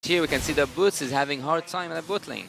Here we can see that Boots is having hard time in the bot lane.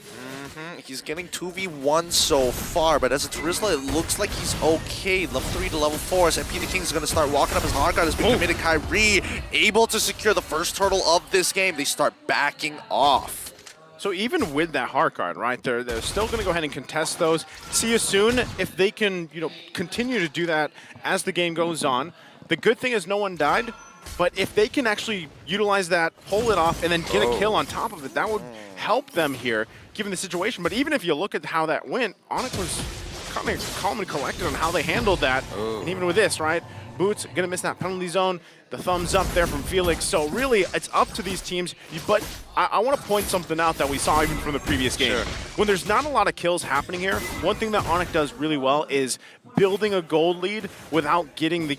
He's getting 2v1 so far, but as a Terizla, it looks like he's okay. Level 3 to level 4, as MP the King is going to start walking up his hard guard. Has been committed. Kyrie able to secure the first turtle of this game. They start backing off. So even with that hard card, right, they're still going to go ahead and contest those. See you soon if they can, continue to do that as the game goes on. The good thing is no one died, but if they can actually utilize that, pull it off, and then get a kill on top of it, that would help them here, given the situation. But even if you look at how that went, Onyx was kind of calm and collected on how they handled that. And even with this, right, Boots going to miss that penalty zone. The thumbs up there from Felix. So really, it's up to these teams. But I want to point something out that we saw even from the previous game. Sure. When there's not a lot of kills happening here, one thing that Onyx does really well is building a gold lead without getting the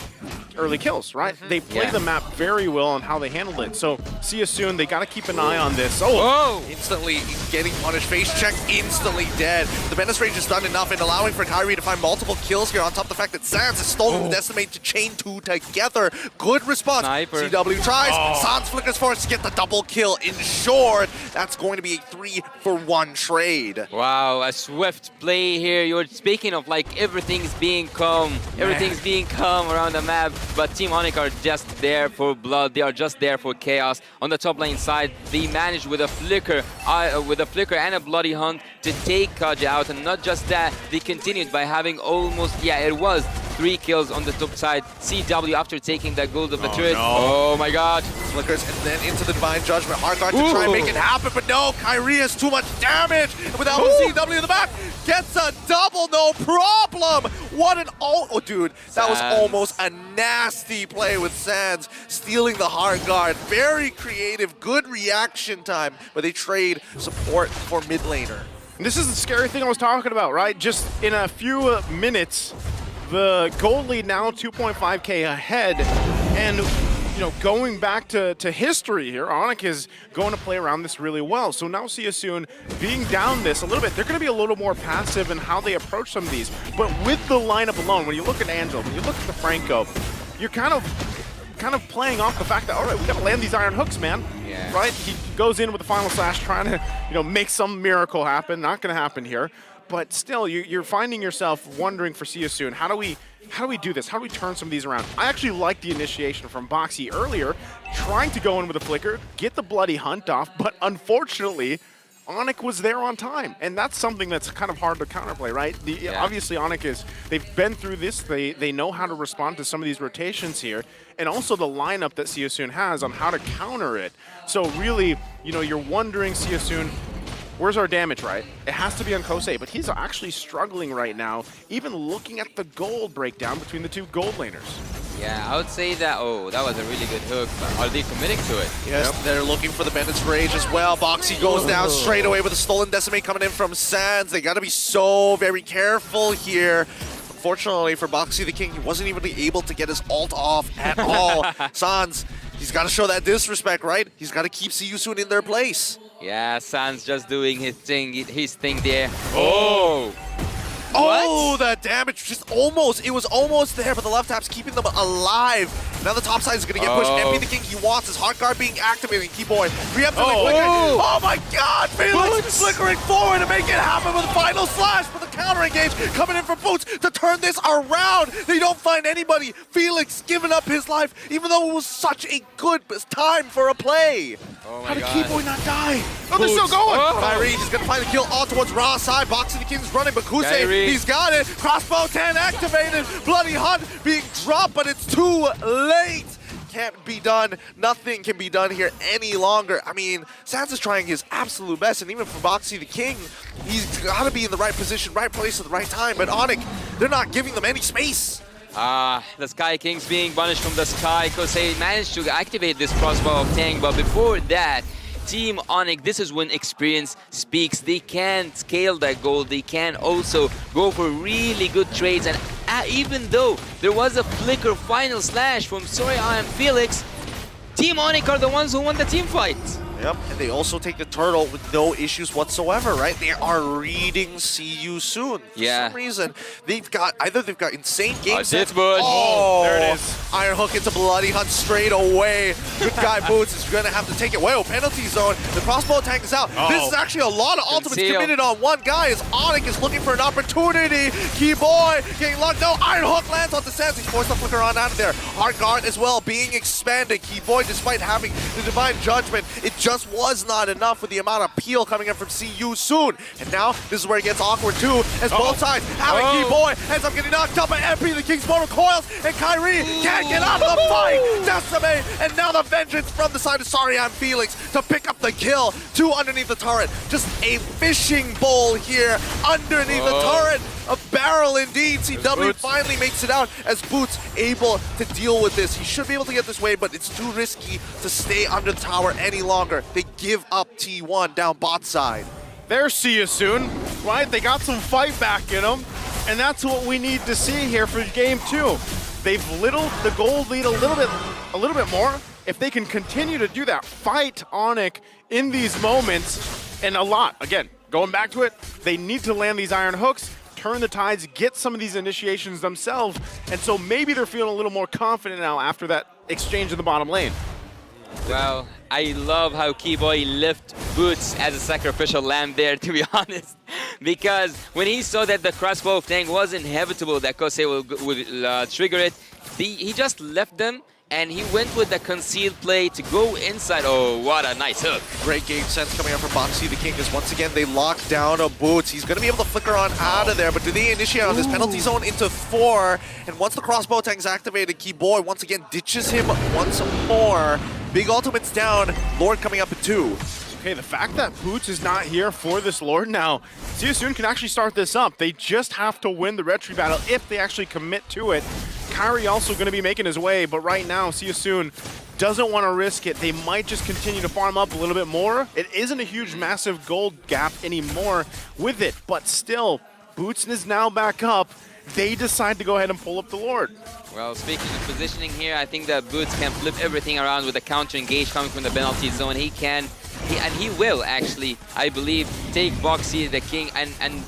early kills, right? They play the map very well on how they handled it. So see you soon. They got to keep an eye on this. Instantly getting punished. Face check, instantly dead. The Menace Rage has done enough in allowing for Kyrie to find multiple kills here on top of the fact that Sans has stolen the Decimate to chain two together. Good response. Sniper. CW tries. Sans flickers forced to get the double kill. In short, that's going to be a 3-for-1 trade. Wow, a swift play here. You're speaking of like everything's being calm. Everything's being calm around the map, but Team Onyx are just there for blood. They are just there for chaos. On the top lane side, they managed with a flicker and a bloody hunt to take Kaj out, and not just that, they continued by having almost, it was 3 kills on the top side. CW after taking that gold of the turret. No. Oh my god. Flickers and then into the Divine Judgment. Hardguard to try and make it happen, but no, Kyrie has too much damage. And without CW in the back, gets a double, no problem. What an dude, that was almost a nasty play with Sans stealing the Hardguard. Very creative, good reaction time, but they trade support for mid laner. And this is the scary thing I was talking about, right? Just in a few minutes, the gold lead now 2.5k ahead, and going back to history here, Onyx is going to play around this really well. So now see you soon, being down this a little bit, they're going to be a little more passive in how they approach some of these. But with the lineup alone, when you look at Angel, when you look at the Franco, you're kind of playing off the fact that, all right, we got to land these iron hooks, man. Yeah. Right? He goes in with the final slash, trying to make some miracle happen. Not going to happen here. But still, you're finding yourself wondering for See You Soon, how do we do this? How do we turn some of these around? I actually like the initiation from Boxy earlier, trying to go in with a flicker, get the bloody hunt off, but unfortunately, Onyx was there on time. And that's something that's kind of hard to counterplay, right? Obviously, Onyx they've been through this, they know how to respond to some of these rotations here, and also the lineup that See You Soon has on how to counter it. So really, you're wondering, See You Soon, where's our damage, right? It has to be on Kosei, but he's actually struggling right now, even looking at the gold breakdown between the two gold laners. Yeah, I would say that, that was a really good hook, but are they committing to it? Yes, they're looking for the Bandit's Rage as well. Boxy goes down straight away with a stolen Decimate coming in from Sans. They got to be so very careful here. Unfortunately for Boxy the King, he wasn't even able to get his ult off at all. Sans, he's got to show that disrespect, right? He's got to keep See You Soon in their place. Yeah, Sans just doing his thing there. Oh, the damage it was almost there, but the left tap's keeping them alive. Now the top side is going to get pushed. MP the King, he wants his hard guard being activated. Keyboy, preemptively flickering. Oh my god, Felix flickering forward to make it happen with the final slash, but the counter engage coming in from Boots to turn this around. They don't find anybody. Felix giving up his life, even though it was such a good time for a play. How did Keyboy not die? Oh, they're still going. Kyrie just going to find the kill all towards Ra's side. Boxing the King's running, but Kusei, he's got it. Crossbow 10 activated. Bloody Hunt being dropped, but it's too late. Can't be done. Nothing can be done here any longer. I mean, Sans is trying his absolute best, and even for Boxy the King, he's got to be in the right position, right place at the right time. But Onyx, they're not giving them any space. The Sky Kings being banished from the sky because they managed to activate this crossbow of Tang, but before that, Team Onyx, this is when experience speaks. They can scale that goal, they can also go for really good trades, and even though there was a flicker final slash from Soraya and Felix, Team Onyx are the ones who won the team fight. Yep, and they also take the turtle with no issues whatsoever, right? They are reading See You Soon. For some reason, they've got insane game sense. Oh, there it is. Iron Hook into Bloody Hunt straight away. Good guy Boots is going to have to take it. Whoa, penalty zone. The crossbow tank is out. This is actually a lot of ultimates committed on one guy as Onyx is looking for an opportunity. Keyboy getting locked. No, Iron Hook lands on the Sands. He's forced to flicker on out of there. Hard guard as well being expanded. Keyboy, despite having the Divine Judgment, it just was not enough with the amount of peel coming in from See You Soon. And now this is where it gets awkward too, as both sides having Keyboy ends up getting knocked up by MP. The King's Mortal coils, and Kyrie can't get out of the fight. Decimate, and now the vengeance from the side of Sariam Felix to pick up the kill. Two underneath the turret. Just a fishing bowl here underneath the turret. A barrel indeed. CW finally makes it out as Boots able to deal with this. He should be able to get this way, but it's too risky to stay under the tower any longer. They give up T1 down bot side. There, See You Soon, right? They got some fight back in them, and that's what we need to see here for game 2. They've littled the gold lead a little bit more. If they can continue to do that, fight Onyx in these moments, and a lot. Again, going back to it, they need to land these iron hooks, turn the tides, get some of these initiations themselves, and so maybe they're feeling a little more confident now after that exchange in the bottom lane. Well, I love how Keyboy left Boots as a sacrificial lamb there, to be honest. Because when he saw that the crossbow thing was inevitable, that Kosei would trigger it, he just left them, and he went with the concealed play to go inside. Oh, what a nice hook. Great game sense coming out from Boxy the King, as once again they lock down a Boots. He's going to be able to flicker on out of there, but do they initiate on this penalty zone into 4? And once the crossbow tank's activated, Keyboy once again ditches him once more. Big ultimates down, Lord coming up at 2. Okay, the fact that Boots is not here for this Lord now, See You Soon can actually start this up. They just have to win the retry battle if they actually commit to it. Kyrie also going to be making his way, but right now, See You Soon doesn't want to risk it. They might just continue to farm up a little bit more. It isn't a huge, massive gold gap anymore with it, but still, Boots is now back up. They decide to go ahead and pull up the Lord. Well, speaking of positioning here, I think that Boots can flip everything around with a counter engage coming from the penalty zone. He will actually, I believe, take Boxy the King, and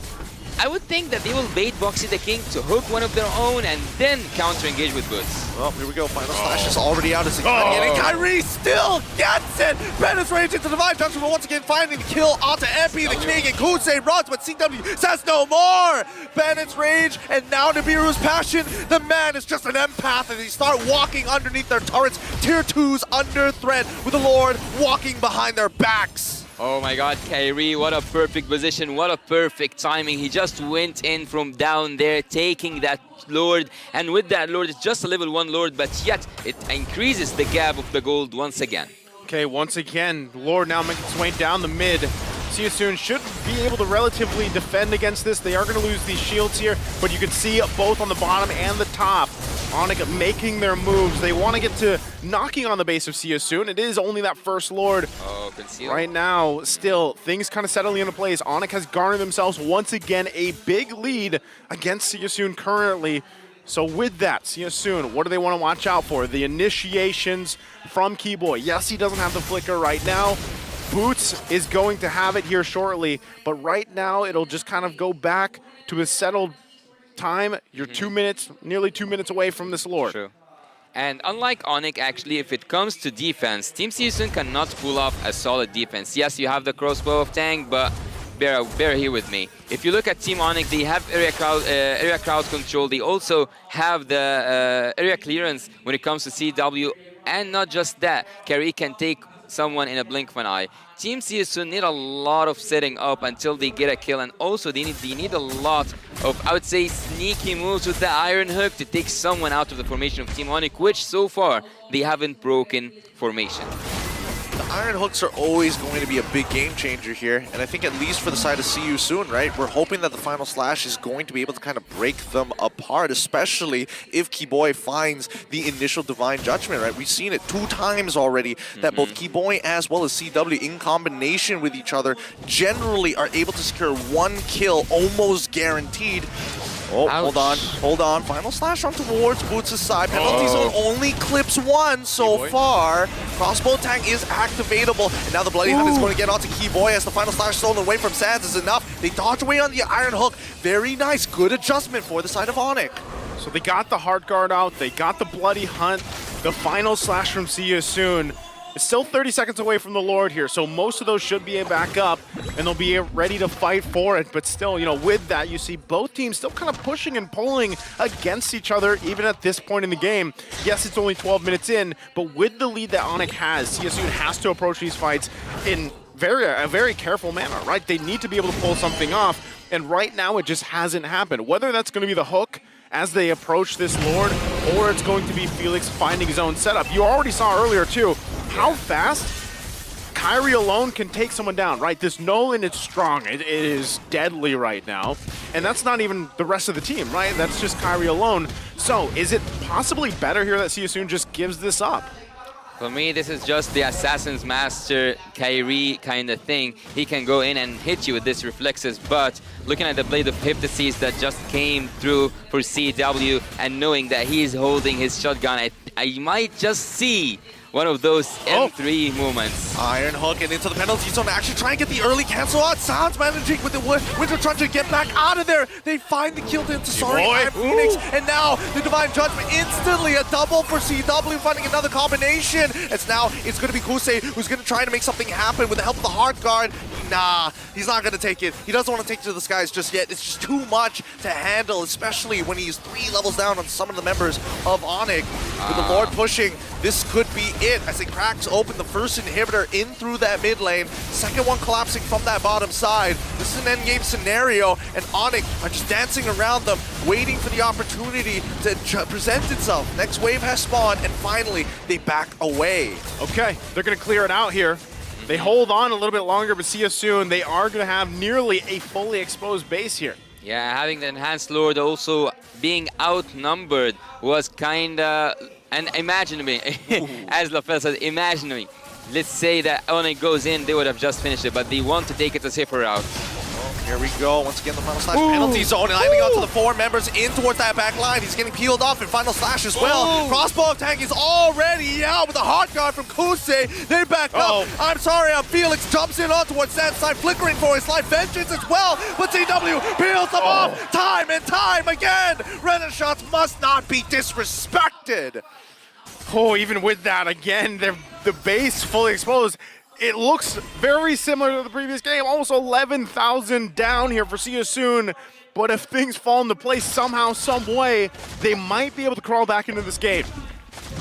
I would think that they will bait Boxy the King to hook one of their own and then counter engage with Boots. Well, here we go. Final Slash is already out as and Kyrie still gets it. Penetrates into Divine Judgment, but once again finding the kill onto MP the King, and Kusei runs, but CW says no more. Bennett's rage, and now Nibiru's passion. The man is just an empath as they start walking underneath their turrets. Tier 2s under threat with the Lord walking behind their backs. Oh my god, Kyrie, what a perfect position, what a perfect timing. He just went in from down there, taking that Lord, and with that Lord, it's just a level 1 Lord, but yet it increases the gap of the gold once again. Okay, once again, Lord now making its way down the mid. See You Soon should be able to relatively defend against this. They are going to lose these shields here, but you can see both on the bottom and the top, Onyx making their moves. They want to get to knocking on the base of See You Soon. It is only that first Lord. Oh, conceal. Right now, still, things kind of settling into place. Onyx has garnered themselves once again a big lead against See You Soon currently. So with that, See You Soon, what do they want to watch out for? The initiations from Keyboy. Yes, he doesn't have the flicker right now. Boots is going to have it here shortly, but right now it'll just kind of go back to a settled time. You're 2 minutes, nearly 2 minutes away from this Lord. True. And unlike Onyx, actually, if it comes to defense, Team See You Soon cannot pull off a solid defense. Yes, you have the crossbow of Tang, but bear here with me. If you look at Team Onyx, they have area crowd control. They also have the area clearance when it comes to CW. And not just that, Kyrie can take someone in a blink of an eye. Team See You Soon need a lot of setting up until they get a kill, and also they need a lot of, I would say, sneaky moves with the Iron Hook to take someone out of the formation of Team Onyx, which so far they haven't broken formation. The Iron Hooks are always going to be a big game changer here, and I think at least for the side of See You Soon, right, we're hoping that the Final Slash is going to be able to kind of break them apart, especially if Keyboy finds the initial Divine Judgment, right? We've seen it 2 times already that both Keyboy as well as CW in combination with each other generally are able to secure 1 kill almost guaranteed. Oh, Ouch. hold on. Final slash on towards Boots' side. Penalty zone only clips one so far. Crossbow tank is activatable, and now the Bloody Hunt is going to get onto Keyboy as the final slash stolen away from Sands is enough. They dodge away on the Iron Hook. Very nice, good adjustment for the side of Onyx. So they got the hard guard out, they got the Bloody Hunt, the final slash from See You Soon. It's still 30 seconds away from the Lord here, so most of those should be back up, and they'll be ready to fight for it. But still, you know, with that, you see both teams still kind of pushing and pulling against each other, even at this point in the game. Yes, it's only 12 minutes in, but with the lead that Onyx has, See You Soon has to approach these fights in a very careful manner, right? They need to be able to pull something off, and right now it just hasn't happened. Whether that's going to be the hook as they approach this Lord, or it's going to be Felix finding his own setup. You already saw earlier, too, how fast Kyrie alone can take someone down, right? This Nolan is strong. It is deadly right now. And that's not even the rest of the team, right? That's just Kyrie alone. So is it possibly better here that See You Soon just gives this up? For me, this is just the Assassin's Master Kyrie kind of thing. He can go in and hit you with this reflexes, but looking at the Blade of Hypnosis that just came through for CW and knowing that he's holding his shotgun, I might just see one of those M3 moments. Iron Hook and into the penalty zone. Actually try and get the early cancel out. Sounds managing with the Winter trying to get back out of there. They find the kill into Sorry and Phoenix. And now the Divine Judgment instantly a double for CW, finding another combination. It's going to be Kusei who's going to try to make something happen with the help of the hard guard. Nah, he's not going to take it. He doesn't want to take it to the skies just yet. It's just too much to handle, especially when he's 3 levels down on some of the members of Onyx. With the Lord pushing, this could be it as it cracks open the first inhibitor in through that mid lane. Second one collapsing from that bottom side. This is an endgame scenario, and Onyx are just dancing around them, waiting for the opportunity to present itself. Next wave has spawned, and finally, they back away. Okay, they're going to clear it out here. They hold on a little bit longer, but See You Soon, they are going to have nearly a fully exposed base here. Yeah, having the Enhanced Lord also being outnumbered was kind of... And imagine me, as LaFell said, imagine me. Let's say that Onyx goes in, they would have just finished it, but they want to take it a safer route. Here we go. Once again, the final slash penalty zone, landing onto the 4 members in towards that back line. He's getting peeled off in final slash as well. Crossbow tank is already out with a hard guard from Kusei. They back up. I'm sorry, Felix jumps in on towards that side, flickering for his life. Vengeance as well, but CW peels them off time and time again. Renaissance must not be disrespected. Oh, even with that, again, the base fully exposed. It looks very similar to the previous game, almost 11,000 down here for See You Soon. But if things fall into place somehow, some way, they might be able to crawl back into this game.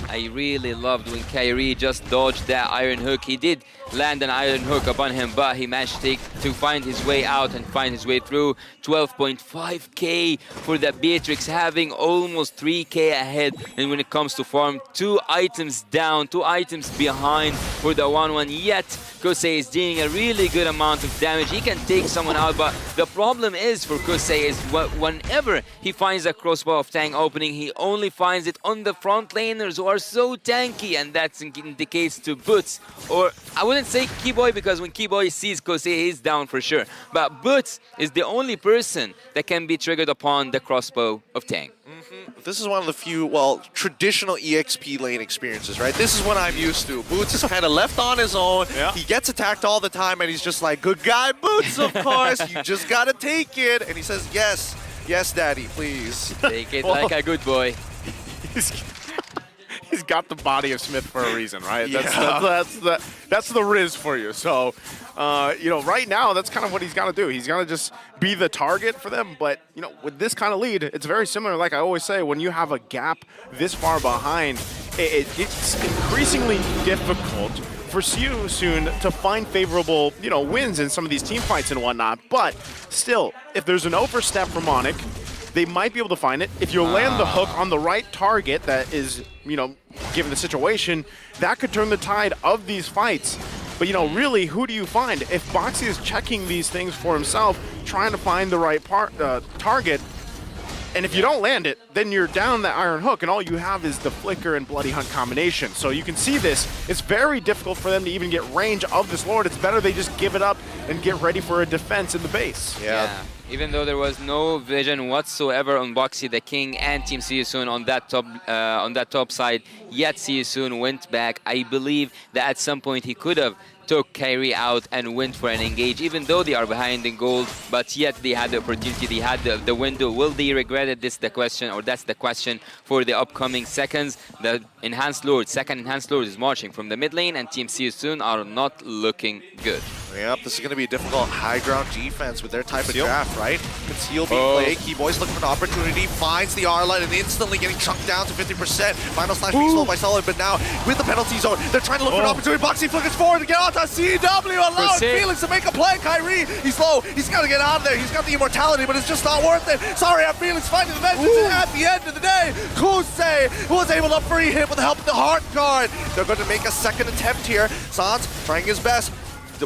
I really loved when Kyrie just dodged that Iron Hook. He did land an Iron Hook upon him, but he managed to find his way out and find his way through. 12.5k for the Beatrix, having almost 3k ahead. And when it comes to farm, 2 items down, 2 items behind for the 1-1. Yet, Kusei is dealing a really good amount of damage. He can take someone out, but the problem is for Kusei is whenever he finds a crossbow of tank opening, he only finds it on the front laners who are so tanky, and that's in the case to Boots. Or I wouldn't say Keyboy, because when Keyboy sees Kusei, he's down for sure. But Boots is the only person that can be triggered upon the crossbow of tank. This is one of the few, well, traditional EXP lane experiences, right? This is what I'm used to. Boots is kind of left on his own. Yeah. He gets attacked all the time, and he's just like, good guy, Boots, of course. You just got to take it. And he says, yes, yes, daddy, please. Take it like a good boy. He's got the body of Smith for a reason, right? That's the Riz for you. So, you know, right now, that's kind of what he's got to do. He's got to just be the target for them. But, you know, with this kind of lead, it's very similar. Like I always say, when you have a gap this far behind, it's increasingly difficult for See You Soon to find favorable, you know, wins in some of these team fights and whatnot. But still, if there's an overstep from Onyx, they might be able to find it. If you land the hook on the right target that is, you know, given the situation, that could turn the tide of these fights. But, you know, really, who do you find? If Boxy is checking these things for himself, trying to find the right target, and if you don't land it, then you're down that Iron Hook, and all you have is the Flicker and Bloody Hunt combination. So you can see this. It's very difficult for them to even get range of this Lord. It's better they just give it up, and get ready for a defense in the base. Yeah. Even though there was no vision whatsoever on Boxy the King and Team Seosun on that top side, yet Seosun went back. I believe that at some point he could have took Kyrie out and went for an engage, even though they are behind in gold, but yet they had the opportunity, they had the window. Will they regret it? This is the question, or that's the question for the upcoming seconds. The Enhanced Lord, second Enhanced Lord is marching from the mid lane, and Team Seosun are not looking good. Yep, this is going to be a difficult high ground defense with their type of draft, right? Conceal being played, Keyboy's looking for an opportunity, finds the R-Line and instantly getting chunked down to 50%. Final slash being slowed by Solid, but now with the penalty zone, they're trying to look for an opportunity. Boxy flickers forward to get onto CW, allowing Felix to make a play. Kyrie, he's low, he's got to get out of there. He's got the immortality, but it's just not worth it. Sorry, Felix finding the vengeance, and at the end of the day, Kusei was able to free him with the help of the Heart Guard. They're going to make a second attempt here. Sans trying his best.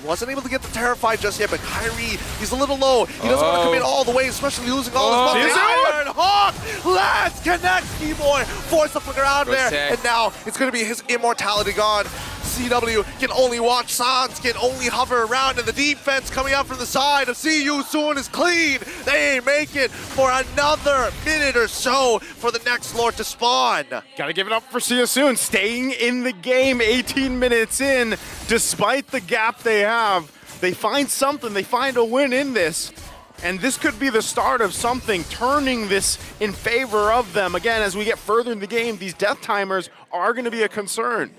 Wasn't able to get the Terrified just yet, but Kyrie, he's a little low. He doesn't want to commit all the way, especially losing all his money. Iron Hawk, let's connect, Keyboy. Force the flicker out there, and now it's going to be his immortality gone. CW can only watch, Sans can only hover around, and the defense coming out from the side of Seosun is clean. They make it for another minute or so for the next Lord to spawn. Gotta give it up for Seosun, staying in the game 18 minutes in, despite the gap they have. They find something, they find a win in this. And this could be the start of something, turning this in favor of them. Again, as we get further in the game, these death timers are gonna be a concern.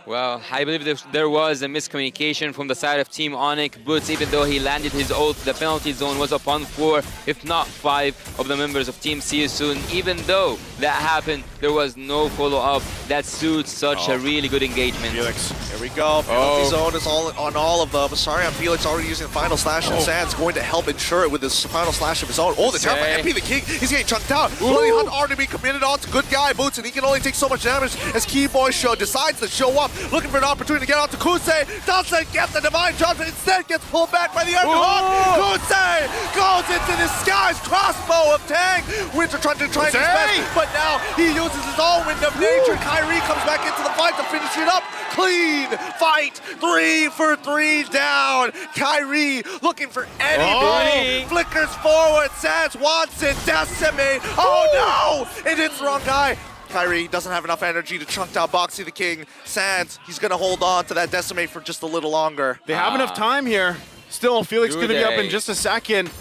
Well, I believe there was a miscommunication from the side of Team Onyx. Boots, even though he landed his ult, the penalty zone was upon 4, if not 5 of the members of Team Seosun. Even though that happened, there was no follow-up. That suits such a really good engagement. Felix. Here we go. Penalty zone is all on all of them. Sorry, I'm Felix already using the Final Slash, and Sans going to help ensure it with this Final Slash of his own. Oh, the Terrified MP the King, he's getting chunked out. Bloody Hunt already being committed on to good guy Boots, and he can only take so much damage as Keyboy decides to show up, looking for an opportunity to get out to Kusei. Doesn't get the Divine Judgment, instead gets pulled back by the Iron Hawk. Kusei goes into the skies, crossbow of Tang. Winter trying to his best, but now he uses his own Wind of Nature. Kyrie comes back into the fight to finish it up. Clean fight, 3 for 3 down. Kyrie looking for anybody. Flickers forward, Sans wants it, decimate. Oh no, it hits the wrong guy. Kyrie doesn't have enough energy to chunk down Boxy the King. Sans, he's going to hold on to that decimate for just a little longer. They have enough time here. Still, Felix going to be up in just a second.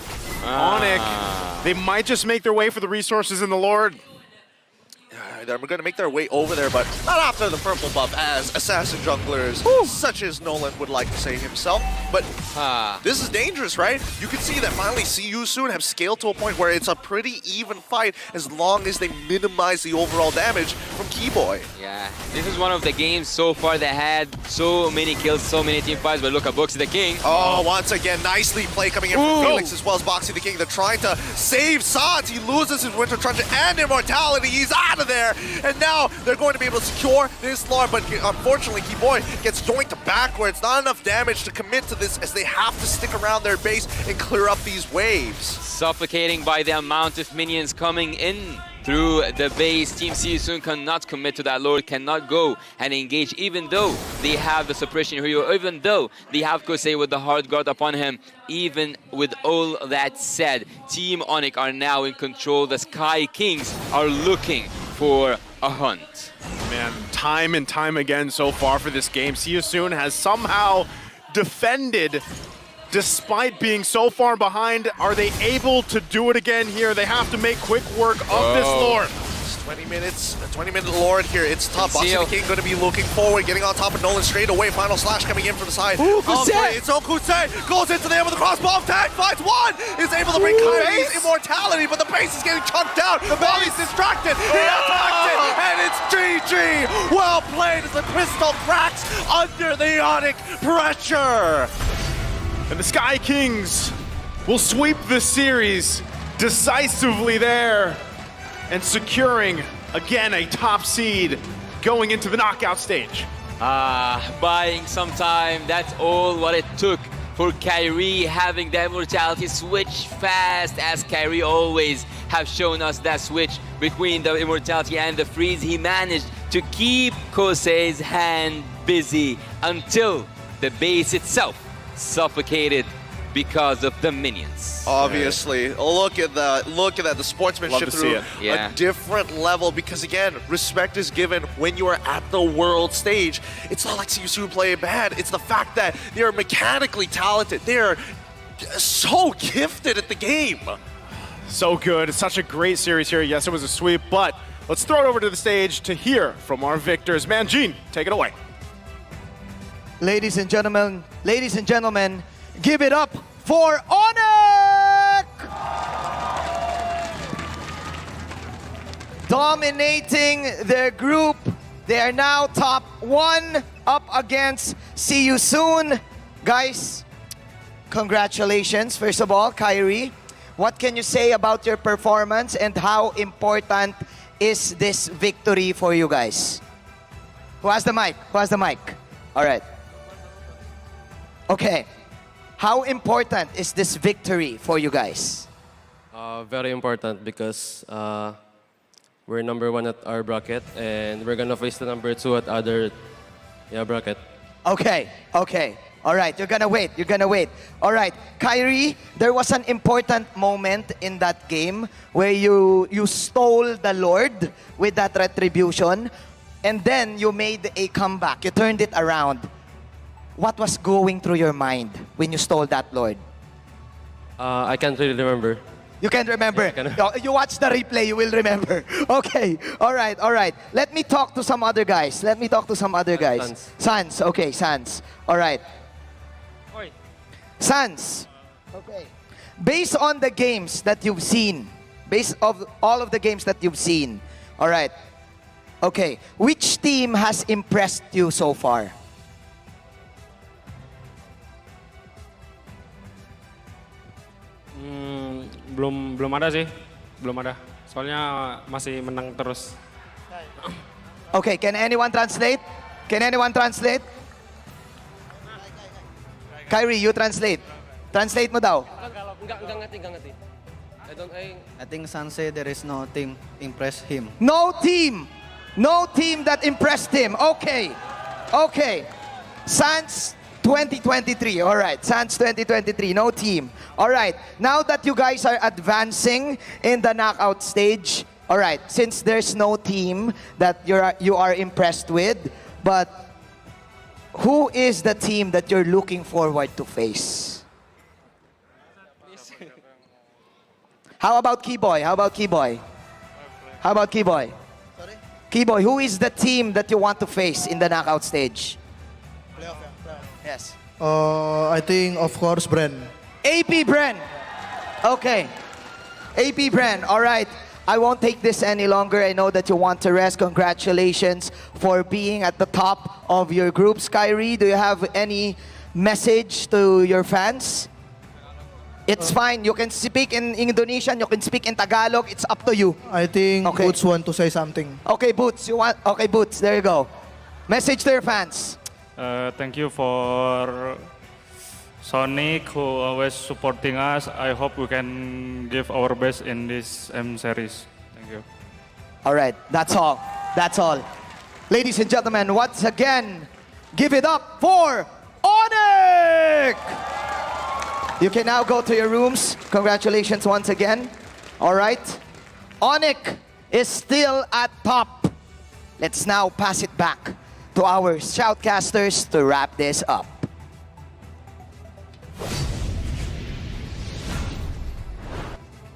Onyx, they might just make their way for the resources in the Lord. They're going to make their way over there, but not after the purple buff as assassin junglers, such as Nolan would like to say himself. But this is dangerous, right? You can see that finally Seosun have scaled to a point where it's a pretty even fight as long as they minimize the overall damage from Keyboy. Yeah, this is one of the games so far that had so many kills, so many team fights, but look at Boxy the King. Oh, once again, nicely play coming in from Felix as well as Boxy the King. They're trying to save Sans. He loses his Winter Truncheon and Immortality. He's out of there. And now they're going to be able to secure this Lord, but unfortunately Keyboy gets yoinked backwards. Not enough damage to commit to this as they have to stick around their base and clear up these waves. Suffocating by the amount of minions coming in through the base. Team Seosun cannot commit to that Lord, cannot go and engage, even though they have the suppression hero, even though they have Kusei with the hard guard upon him. Even with all that said, Team Onyx are now in control. The Sky Kings are looking for a hunt. Man, time and time again so far for this game, Seosun has somehow defended despite being so far behind. Are they able to do it again here? They have to make quick work of this Lord. 20 minutes, a 20-minute Lord here. It's tough. Boxy the King going to be looking forward, getting on top of Nolan straight away. Final Slash coming in from the side. Kusei! It's Kusei. Goes into the air with a crossbow. Tag finds one. Is able to bring Kyrie's immortality, but the base is getting chunked out. While he's distracted, he attacks it, and it's GG. Well played as the pistol cracks under the Onyx pressure. And the Sky Kings will sweep the series decisively there and securing, again, a top seed going into the knockout stage. Buying some time, that's all what it took for Kyrie, having the immortality switch fast, as Kyrie always have shown us that switch between the immortality and the freeze. He managed to keep Kosei's hand busy until the base itself suffocated because of the minions. Obviously, look at that! The sportsmanship Love to see through it. Yeah. a different level. Because again, respect is given when you are at the world stage. It's not like CU play bad. It's the fact that they are mechanically talented. They are so gifted at the game. So good. It's such a great series here. Yes, it was a sweep, but let's throw it over to the stage to hear from our victors. Man, Gene, take it away. Ladies and gentlemen, give it up for Onyx! Dominating their group. They are now top 1 up against See You Soon. Guys, congratulations. First of all, Kyrie, what can you say about your performance and how important is this victory for you guys? Who has the mic? All right. Okay. How important is this victory for you guys? Very important because we're number 1 at our bracket and we're gonna face the number 2 at other bracket. Okay. All right, you're gonna wait. All right, Kyrie, there was an important moment in that game where you stole the Lord with that retribution and then you made a comeback. You turned it around. What was going through your mind when you stole that Lord? I can't really remember. You can't remember. Yeah, You watch the replay, you will remember. Okay. All right. Let me talk to some other guys. Sans. Okay, Sans. All right. Sans. Okay. Based on the games that you've seen, based of all of the games that you've seen, all right. Okay. Which team has impressed you so far? Belum ada sih, belum ada. Soalnya masih menang terus. Okay, can anyone translate? Kyrie, you translate. Translate mo daw. Enggak ngati. I think San said there is no team impress him. No team that impressed him. Okay. Sans 2023. All right. Sans 2023. No team. All right. Now that you guys are advancing in the knockout stage, all right. Since there's no team that you are impressed with, but who is the team that you're looking forward to face? How about Keyboy? Sorry? Keyboy, who is the team that you want to face in the knockout stage? Yes. I think of course Bren. AP Bren. Okay. AP Bren. All right. I won't take this any longer. I know that you want to rest. Congratulations for being at the top of your group. Kyrie, do you have any message to your fans? It's fine. You can speak in Indonesian. You can speak in Tagalog. It's up to you. I think Okay. Boots want to say something. Okay, Boots. Okay, Boots. There you go. Message to your fans. Thank you for Sonic who always supporting us. I hope we can give our best in this M series. Thank you. All right. That's all. Ladies and gentlemen, once again, give it up for Onyx! You can now go to your rooms. Congratulations once again. All right. Onyx is still at top. Let's now pass it back to our shoutcasters to wrap this up.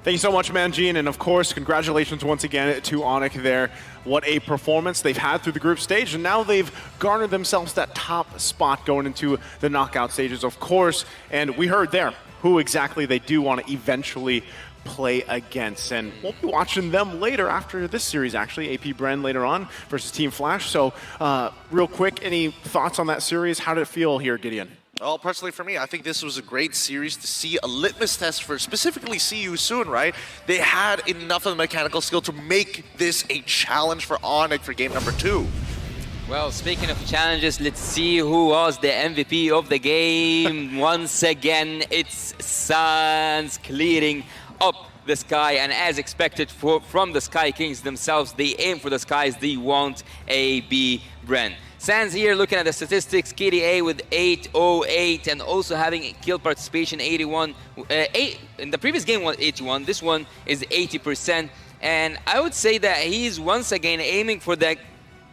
Thank you so much, Manjin, and of course, congratulations once again to Onyx there. What a performance they've had through the group stage, and now they've garnered themselves that top spot going into the knockout stages, of course. And we heard there who exactly they do want to eventually play against, and we'll be watching them later after this series, actually. AP Bren later on versus Team Flash. So, real quick, any thoughts on that series? How did it feel here, Gideon? Well, personally for me, I think this was a great series to see a litmus test for specifically See You Soon, right? They had enough of the mechanical skill to make this a challenge for Onyx for game number 2. Well, speaking of challenges, let's see who was the MVP of the game. Once again, it's Sans clearing up the sky, and as expected from the Sky Kings themselves, they aim for the skies, they want AB Bren. Sans here looking at the statistics, KDA with 808 and also having kill participation 81. In the previous game was 81, this one is 80%. And I would say that he's once again aiming for that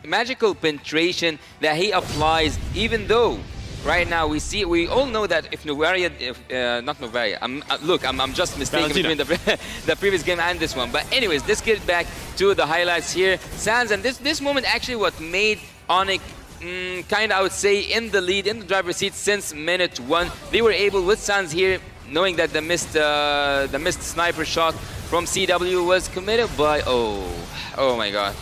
magical penetration that he applies, even though right now we all know that if Novaria, not Novaria, I'm just mistaken between the previous game and this one. But anyways, let's get back to the highlights here. Sans, and this moment actually what made Onyx kind of, I would say, in the lead, in the driver's seat since minute 1. They were able, with Sans here, knowing that the missed sniper shot from CW was committed by, oh my god.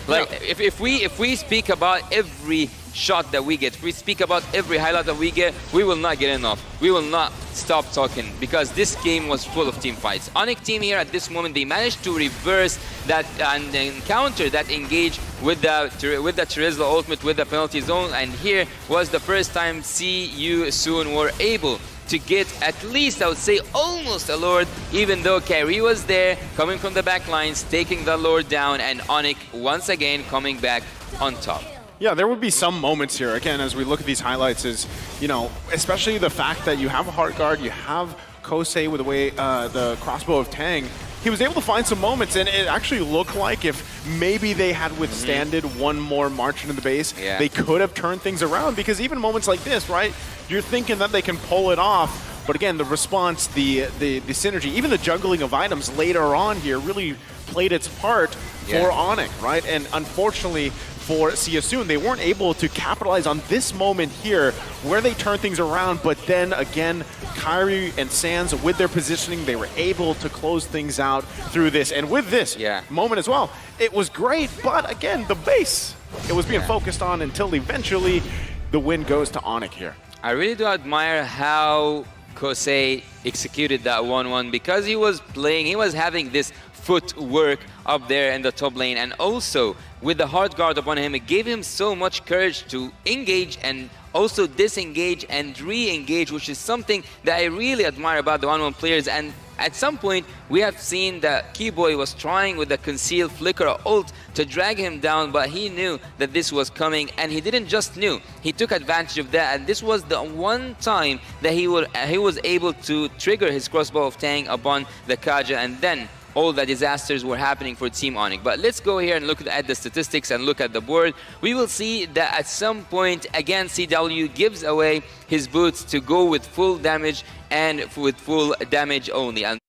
Like, yeah. if we speak about every shot that we get, if we speak about every highlight that we get, we will not get enough. We will not stop talking because this game was full of team fights. Onyx team here at this moment, they managed to reverse that and counter that engage with the Terizla ultimate with the penalty zone, and here was the first time CU soon were able to get at least, I would say, almost a Lord, even though Kyrie was there, coming from the back lines, taking the Lord down, and Onyx once again coming back on top. Yeah, there would be some moments here, again, as we look at these highlights, is, you know, especially the fact that you have a Heart Guard, you have Kosei with the way the crossbow of Tang. He was able to find some moments, and it actually looked like if maybe they had withstanded one more march into the base, they could have turned things around, because even moments like this, right, you're thinking that they can pull it off, but again, the response, the synergy, even the juggling of items later on here really played its part for Onyx, right? And unfortunately for Siasoon, they weren't able to capitalize on this moment here where they turn things around, but then again, Kyrie and Sans, with their positioning, they were able to close things out through this. And with this moment as well, it was great, but again, the base, it was being focused on until eventually the win goes to Onyx here. I really do admire how Kosei executed that 1-1 because he was playing, he was having this footwork up there in the top lane, and also with the hard guard upon him, it gave him so much courage to engage and also disengage and re-engage, which is something that I really admire about the 1-1 players. And at some point, we have seen that Keyboy was trying with the concealed flicker ult to drag him down, but he knew that this was coming, and he didn't just knew, he took advantage of that, and this was the one time that he was able to trigger his crossbow of Tang upon the Kaja, and then all the disasters were happening for Team Onyx. But let's go here and look at the statistics and look at the board. We will see that at some point, again, CW gives away his boots to go with full damage and with full damage only. And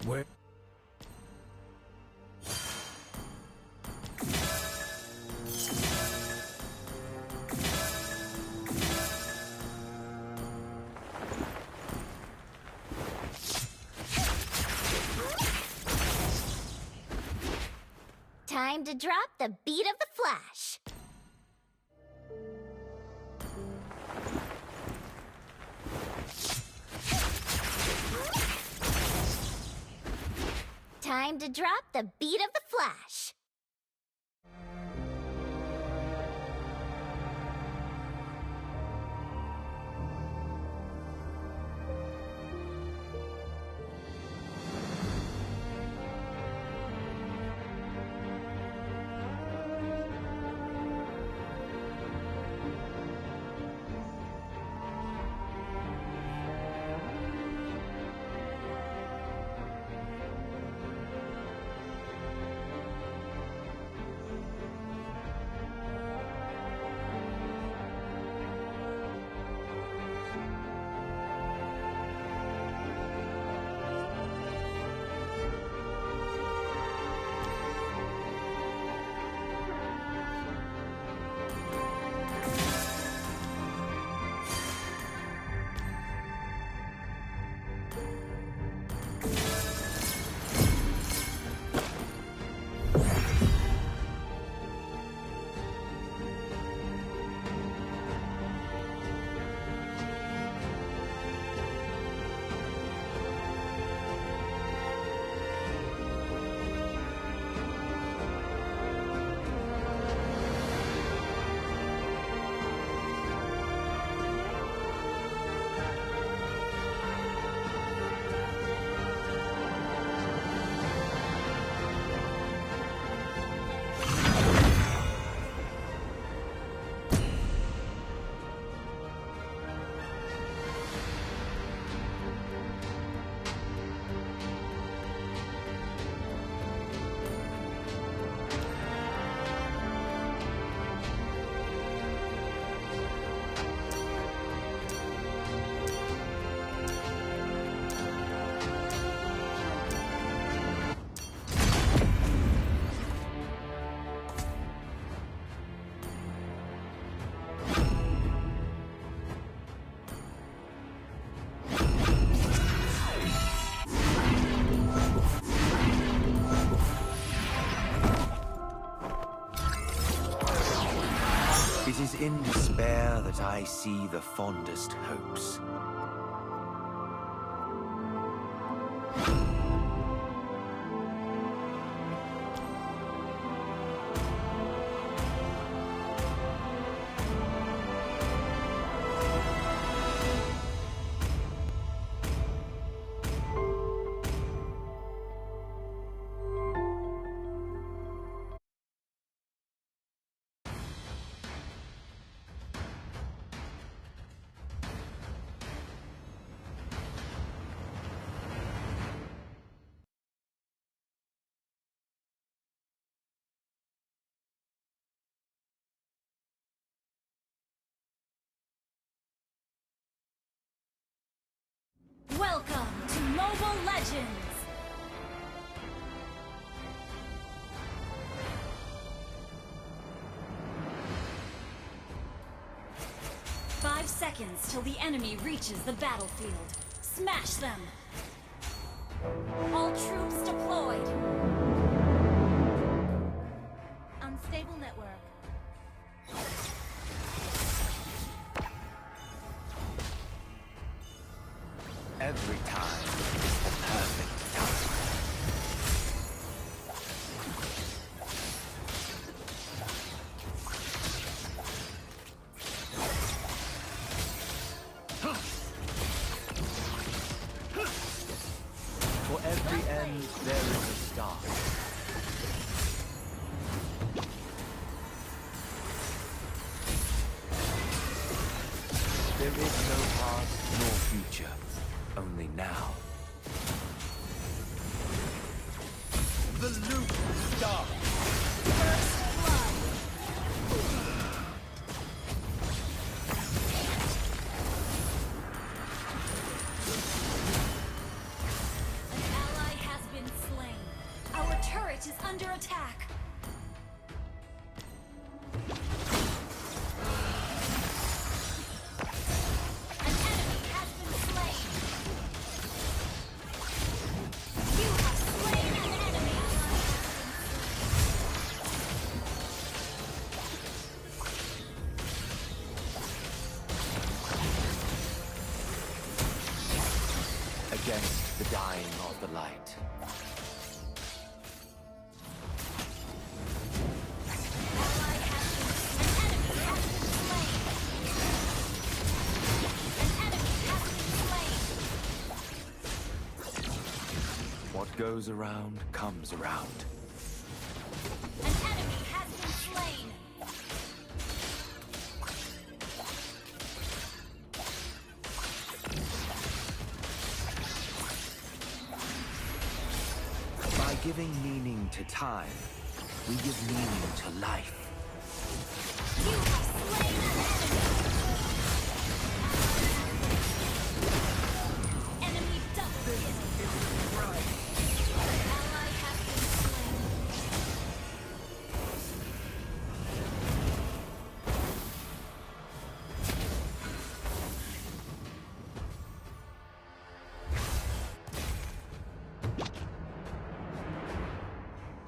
Where? Time to drop the beat of the flash. Time to drop the beat of the flash. in despair that I see the fondest hopes. Welcome to Mobile Legends! 5 seconds till the enemy reaches the battlefield. Smash them! All troops deployed! Unstable network. Every time is the perfect time. For every end, there is a start. There is no past nor future, only now. The loop starts. First blood! An ally has been slain. Our turret is under attack. An enemy has been slain. You have slain an enemy. Against the dying of the light. Ally has been, an enemy has been slain. An enemy has been slain. What goes around comes around. An enemy has been slain. By giving meaning to time, we give meaning to life. You have slain an enemy. Enemy double kill. An ally has been slain.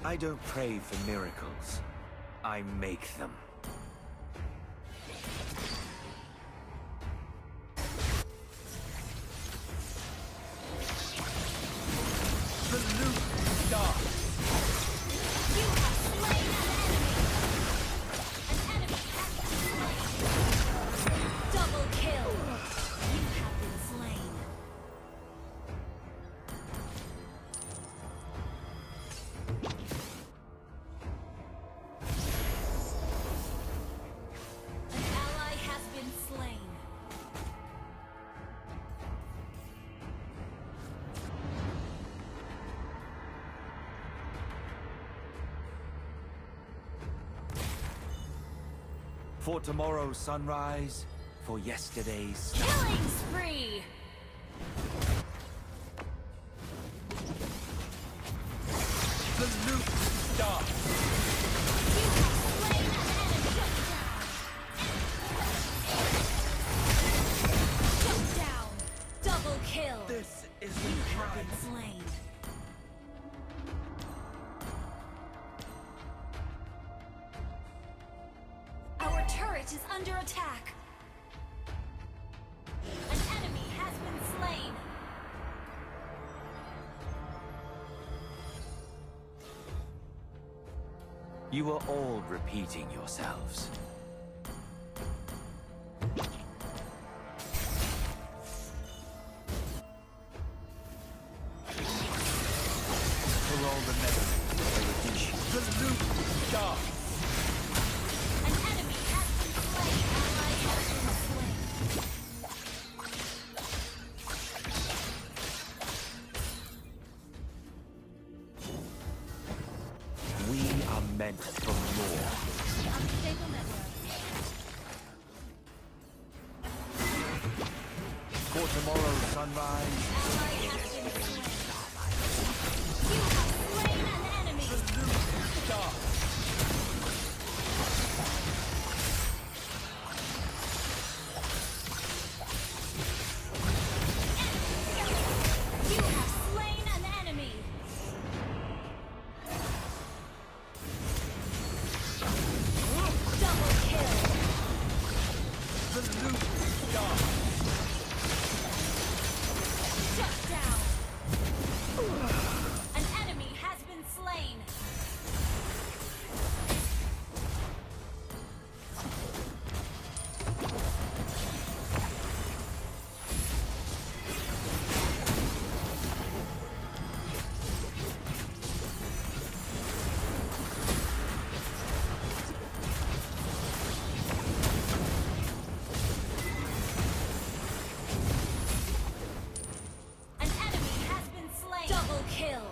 I don't pray for miracles. I make them. The loop starts. You have slain an enemy. An enemy has been slain. Double kill. You have been slain. An ally has been slain. For tomorrow's sunrise, for yesterday's star. Killing spree. The loop starts. You have slain an enemy. Shut down. Double kill. This is You the have price. been slain. Our turret is under You are all repeating yourselves. For all the memories, I reduce you. The loop dark. An enemy has been slain. Ally has been slain. We are meant for more. Unstable network. For tomorrow's sunrise. Ally has been slain. You have slain an enemy. Dark. You have slain an enemy. Double kill. The loop dark. Shut down. An enemy has been slain. An enemy has been slain. Double kill.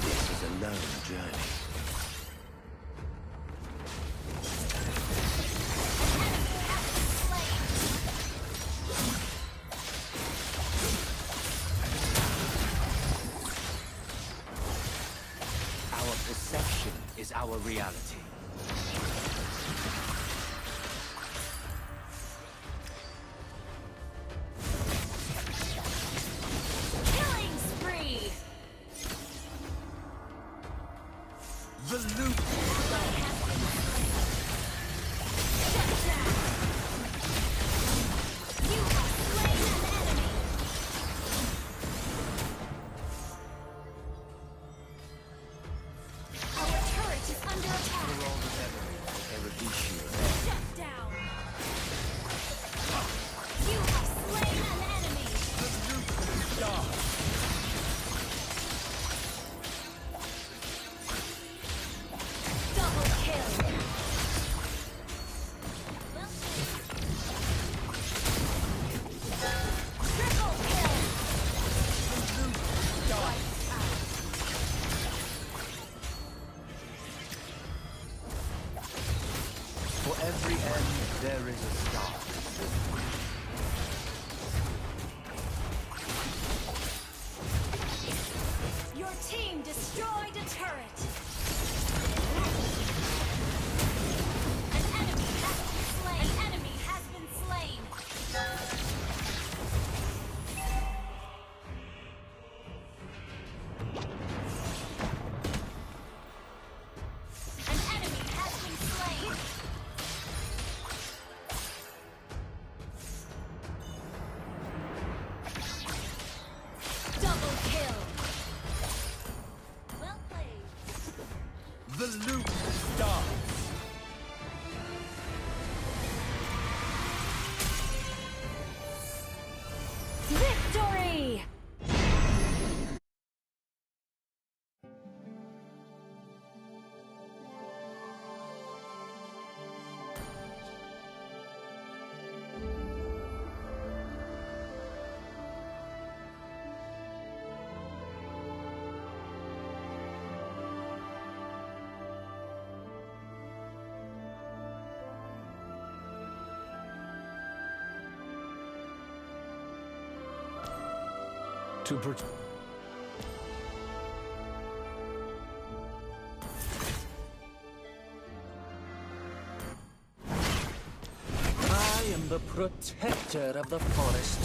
This is a lone journey. Our perception is our reality. Killing spree. The loop Shut down. You have slain an enemy. Our turret is under attack. for all the memories, I reduce you. Shut down. You have slain an enemy. The loop dark. Double kill. Triple kill. Wiped out. For every end, there is a start. Your team destroyed a turret. An enemy has been slain. An enemy has been slain. An enemy has been slain. Double kill. Well played. The loop starts. Victory! To protect. I am the protector of the forest.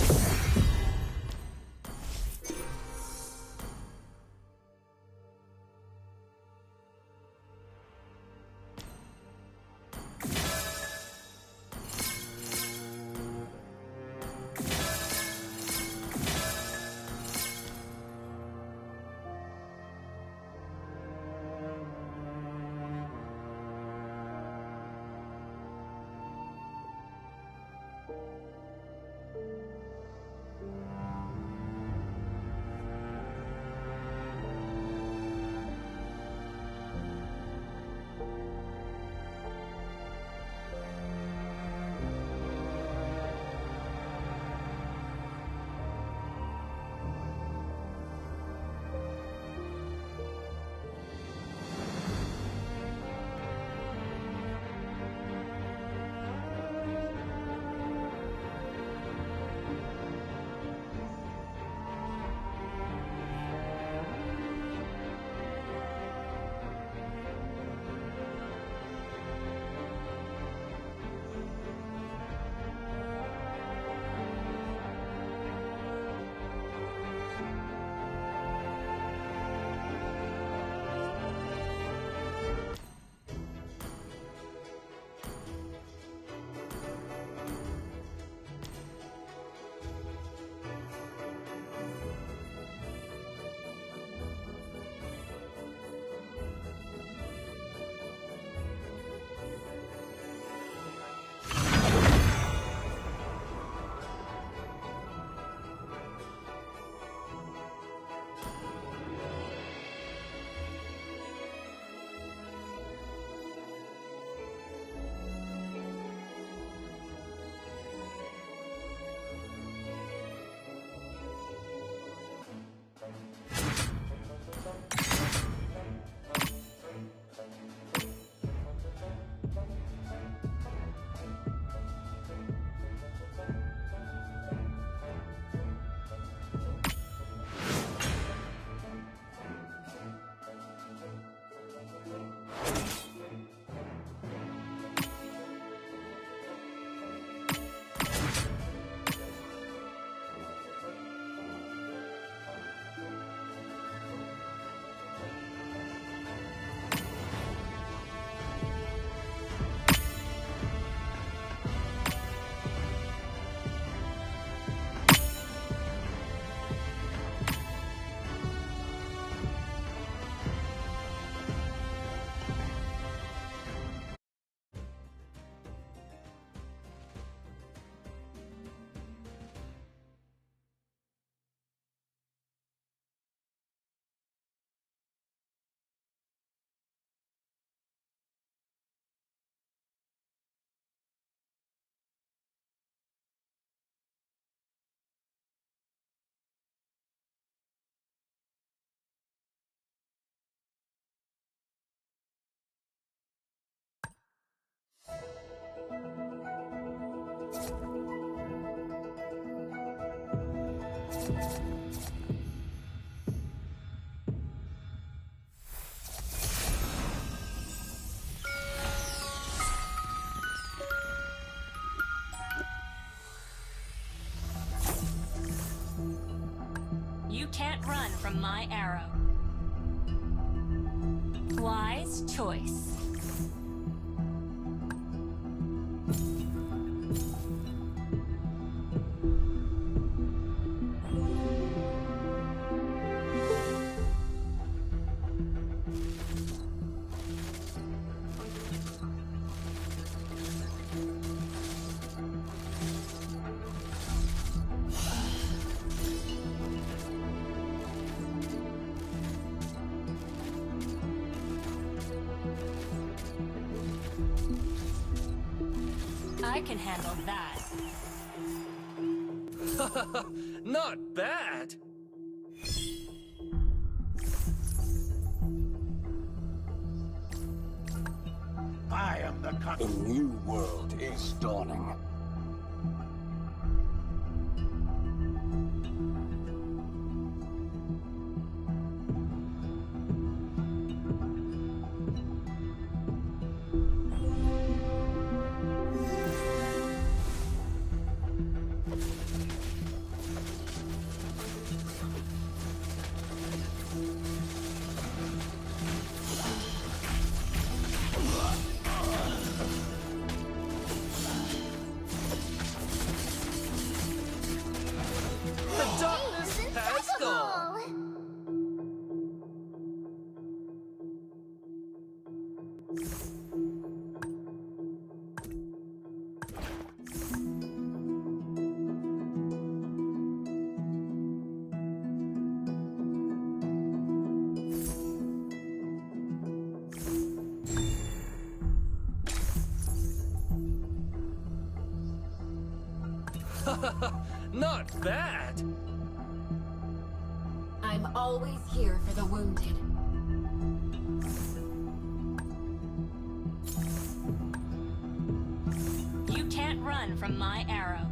You can't run from my arrow. Wise choice. I can handle that. Not bad! I am the A new world is dawning. The darkness has gone! Not bad! I'm always here for the wounded. You can't run from my arrow.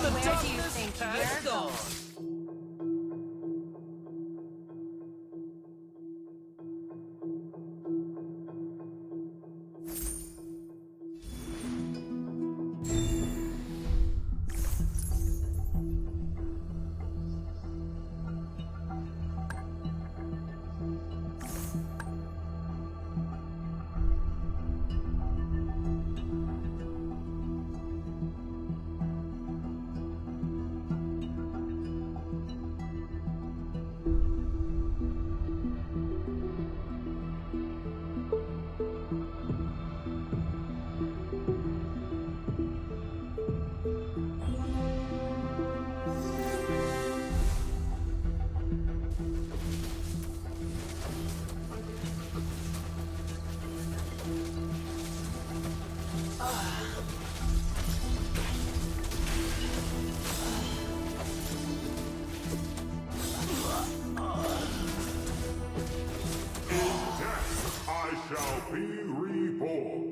The Where do you darkness think has you're gone! I shall be reborn.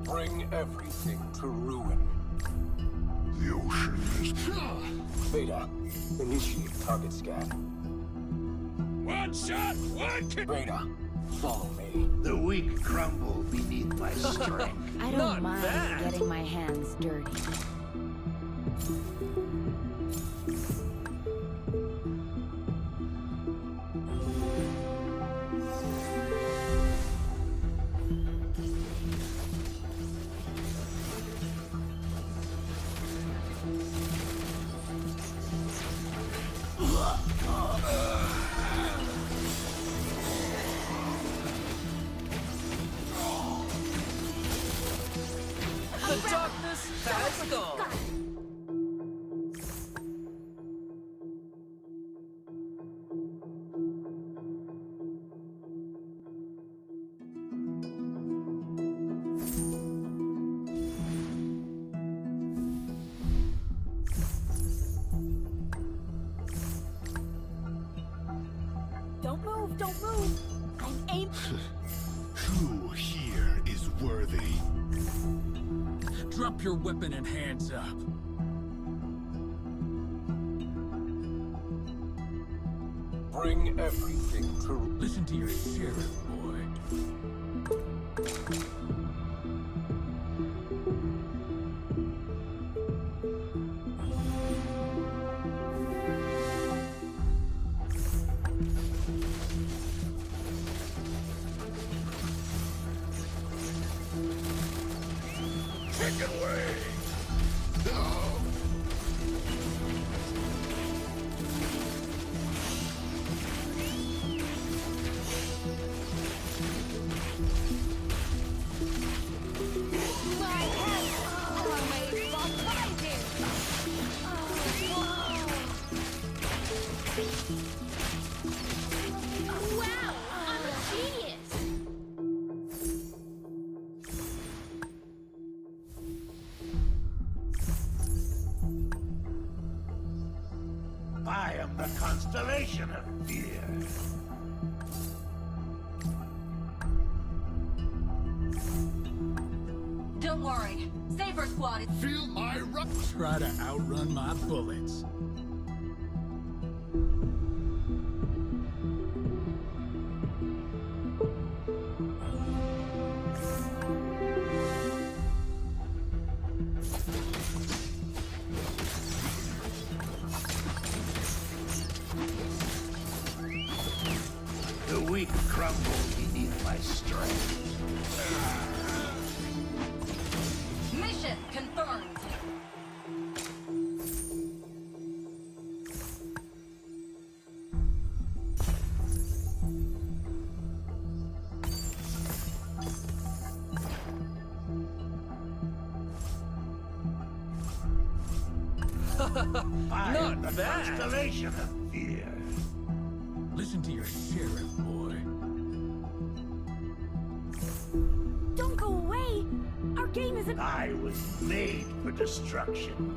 Bring everything to ruin. The ocean is... Beta, initiate target scan. One shot, one kill! Beta, follow me. The weak crumble beneath my strength. I Not don't mind bad. getting my hands dirty. Don't move, don't move. I'm aiming. Who here is worthy? Drop your weapon and hands up. Bring everything to... Listen to your sheriff, boy. Chicken wing! No! My head are made for fighting. Oh, wow, I'm a genius. I am the constellation of fear. Don't worry, Saber Squad is... Feel my Try to outrun my bullets. The weak crumble beneath my strength. Mission confirmed. I am Not the bad. constellation of fear. Listen to your sheriff, boy. Don't go away. Our game isn't... I was made for destruction.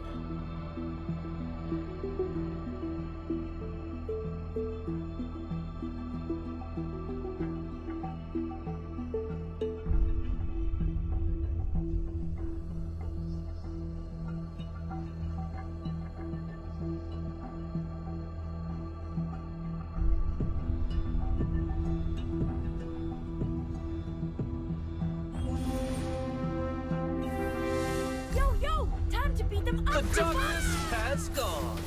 Yo, yo! Time to beat them The up! darkness has gone.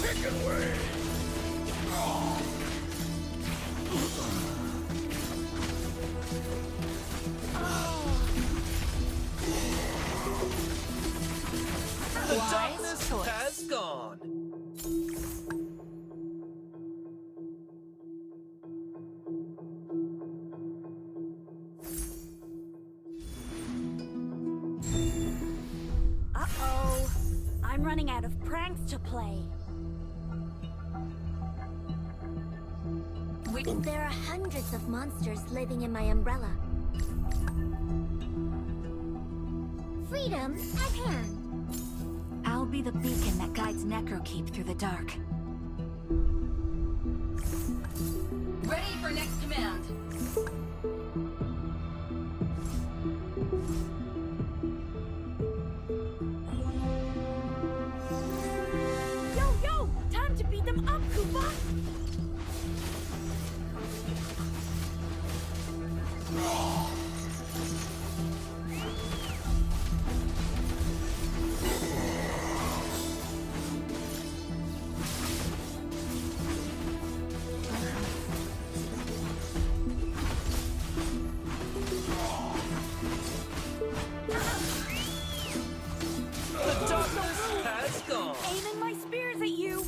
Chicken wing! The darkness has gone. Uh-oh. I'm running out of pranks to play. There are hundreds of monsters living in my umbrella. Freedom at hand. I'll be the beacon that guides Necrokeep through the dark. Ready for next command. Yo, yo! Time to beat them up, Koopa! The darkness has gone. Aiming my spears at you!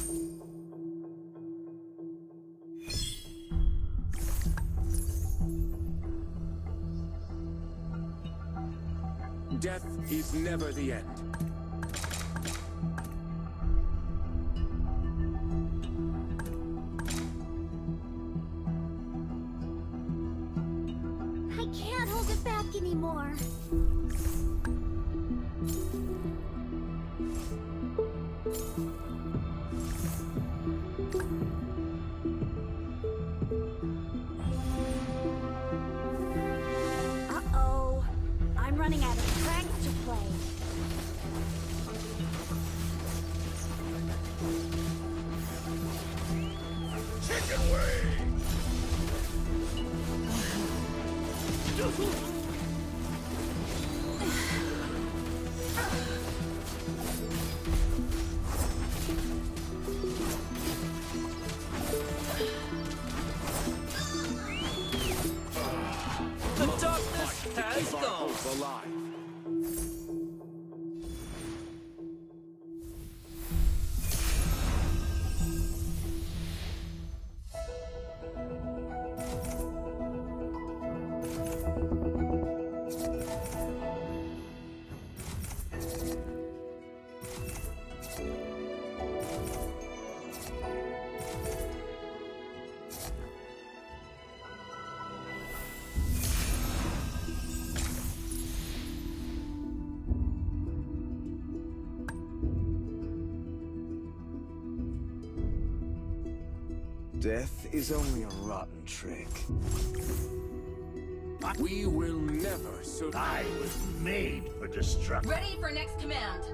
Death is never the end. I can't hold it back anymore. play. Chicken wing! The darkness has Keep our gone. hope alive. Death is only a rotten trick. We will never survive. I was made for destruction. Ready for next command.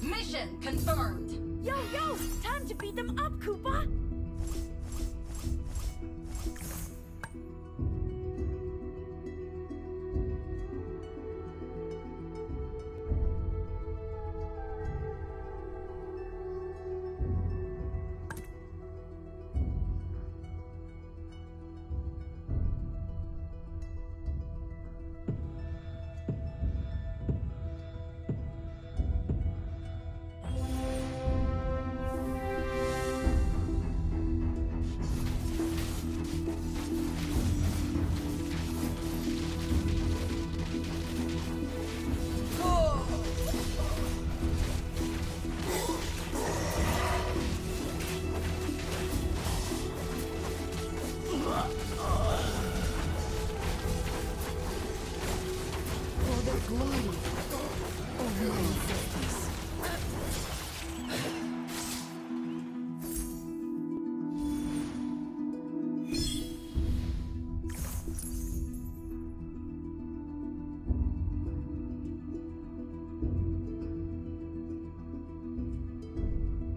Mission confirmed. Yo, yo! Time to beat them up, Koopa!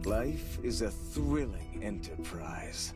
Life is a thrilling enterprise.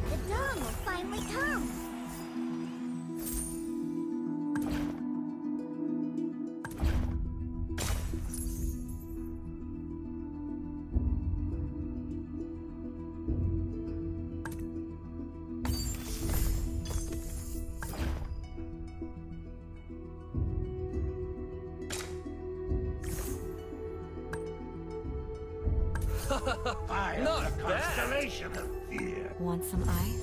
The dawn will finally come. I am Not the bad. constellation of fear. Want some ice?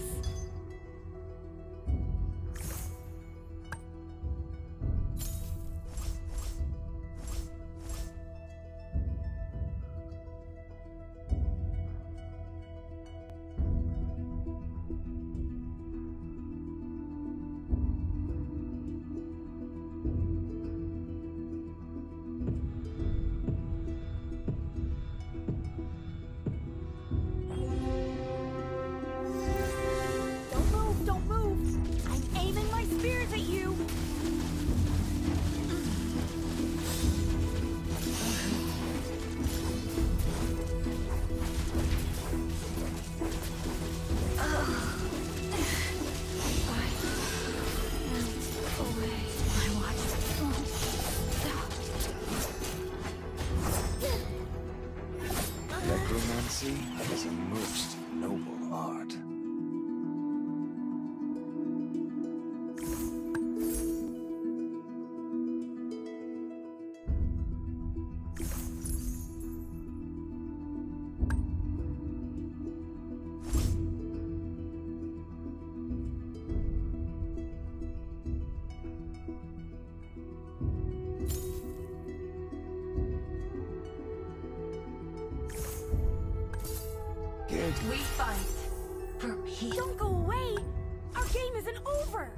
is a most noble art. We fight for peace. Don't go away! Our game isn't over!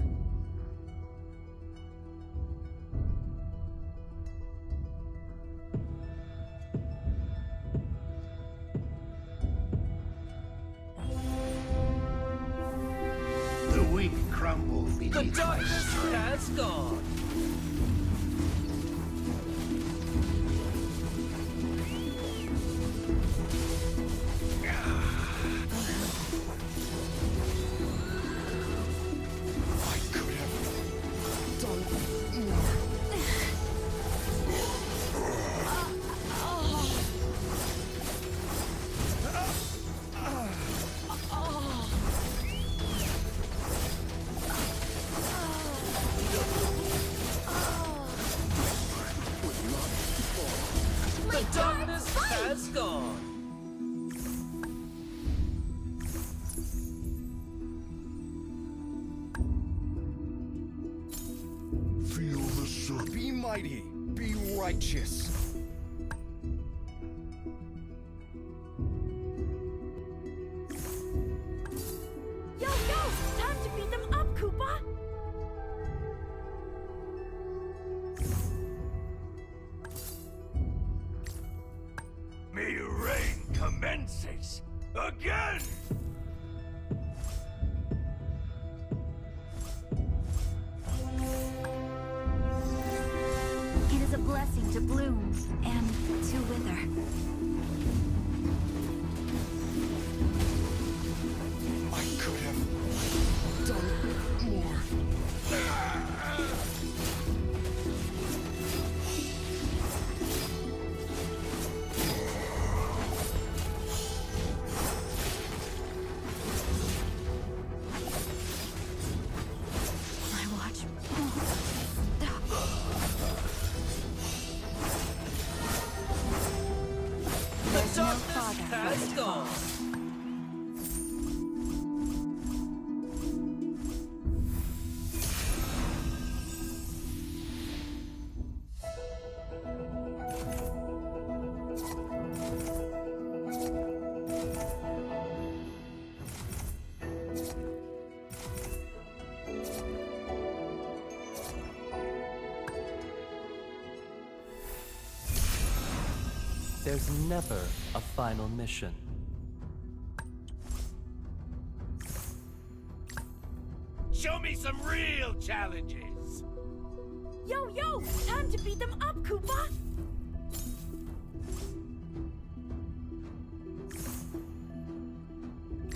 The weak crumble beneath The my darkness strength. has gone. The darkness has gone. Feel the surge. Be mighty, be righteous. Yo, yo! Time to beat them up, Koopa! May your reign commences again! It is a blessing to bloom and to wither. I could have done more. My watch. The There's no darkness father has for it. gone. There's never a final mission. Show me some real challenges! Yo, yo! Time to beat them up, Koopa!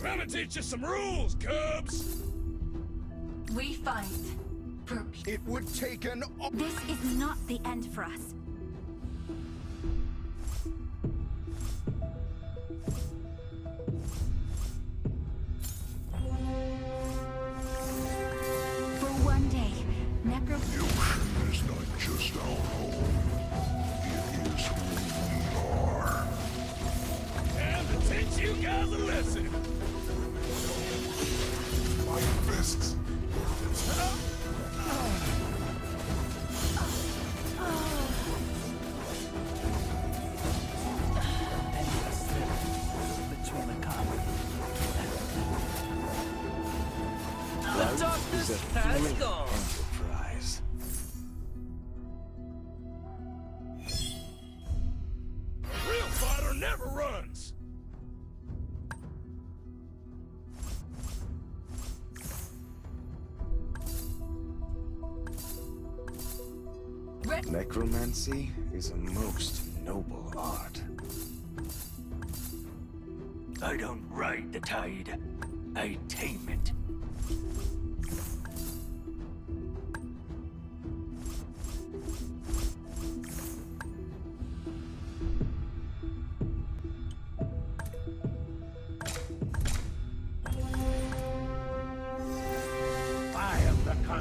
Gonna teach you some rules, Cubs! We fight for peace. It would take an... This is not the end for us. For one day, Necro... Ocean is not just our home. It is who we are. Time to teach you guys a lesson. My fists. The darkness has gone. Enterprise. A real fighter never runs. Necromancy is a most noble art. I don't ride the tide. I tame it.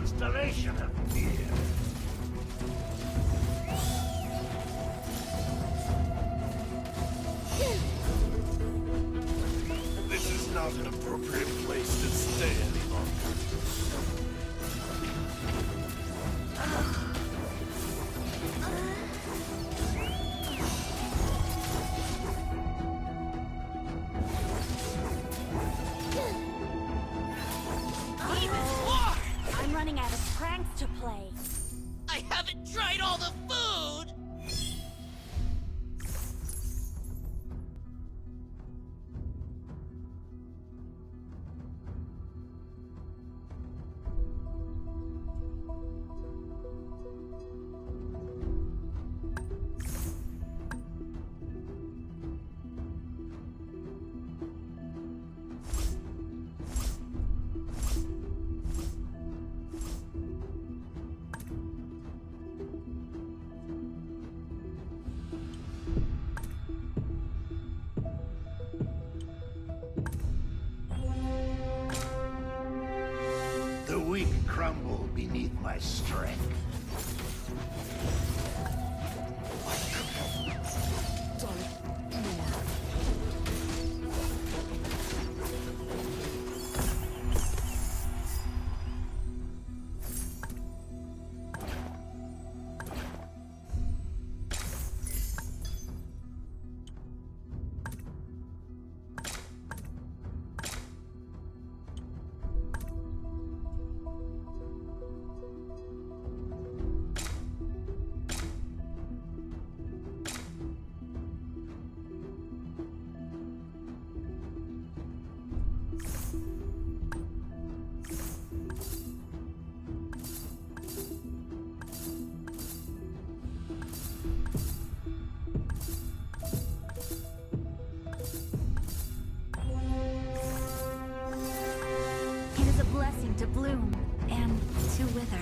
constellation of fear. This is not an appropriate place to stay any longer. I'm running out of pranks to play. I haven't tried all the food! The weak crumble beneath my strength. It is a blessing to bloom and to wither.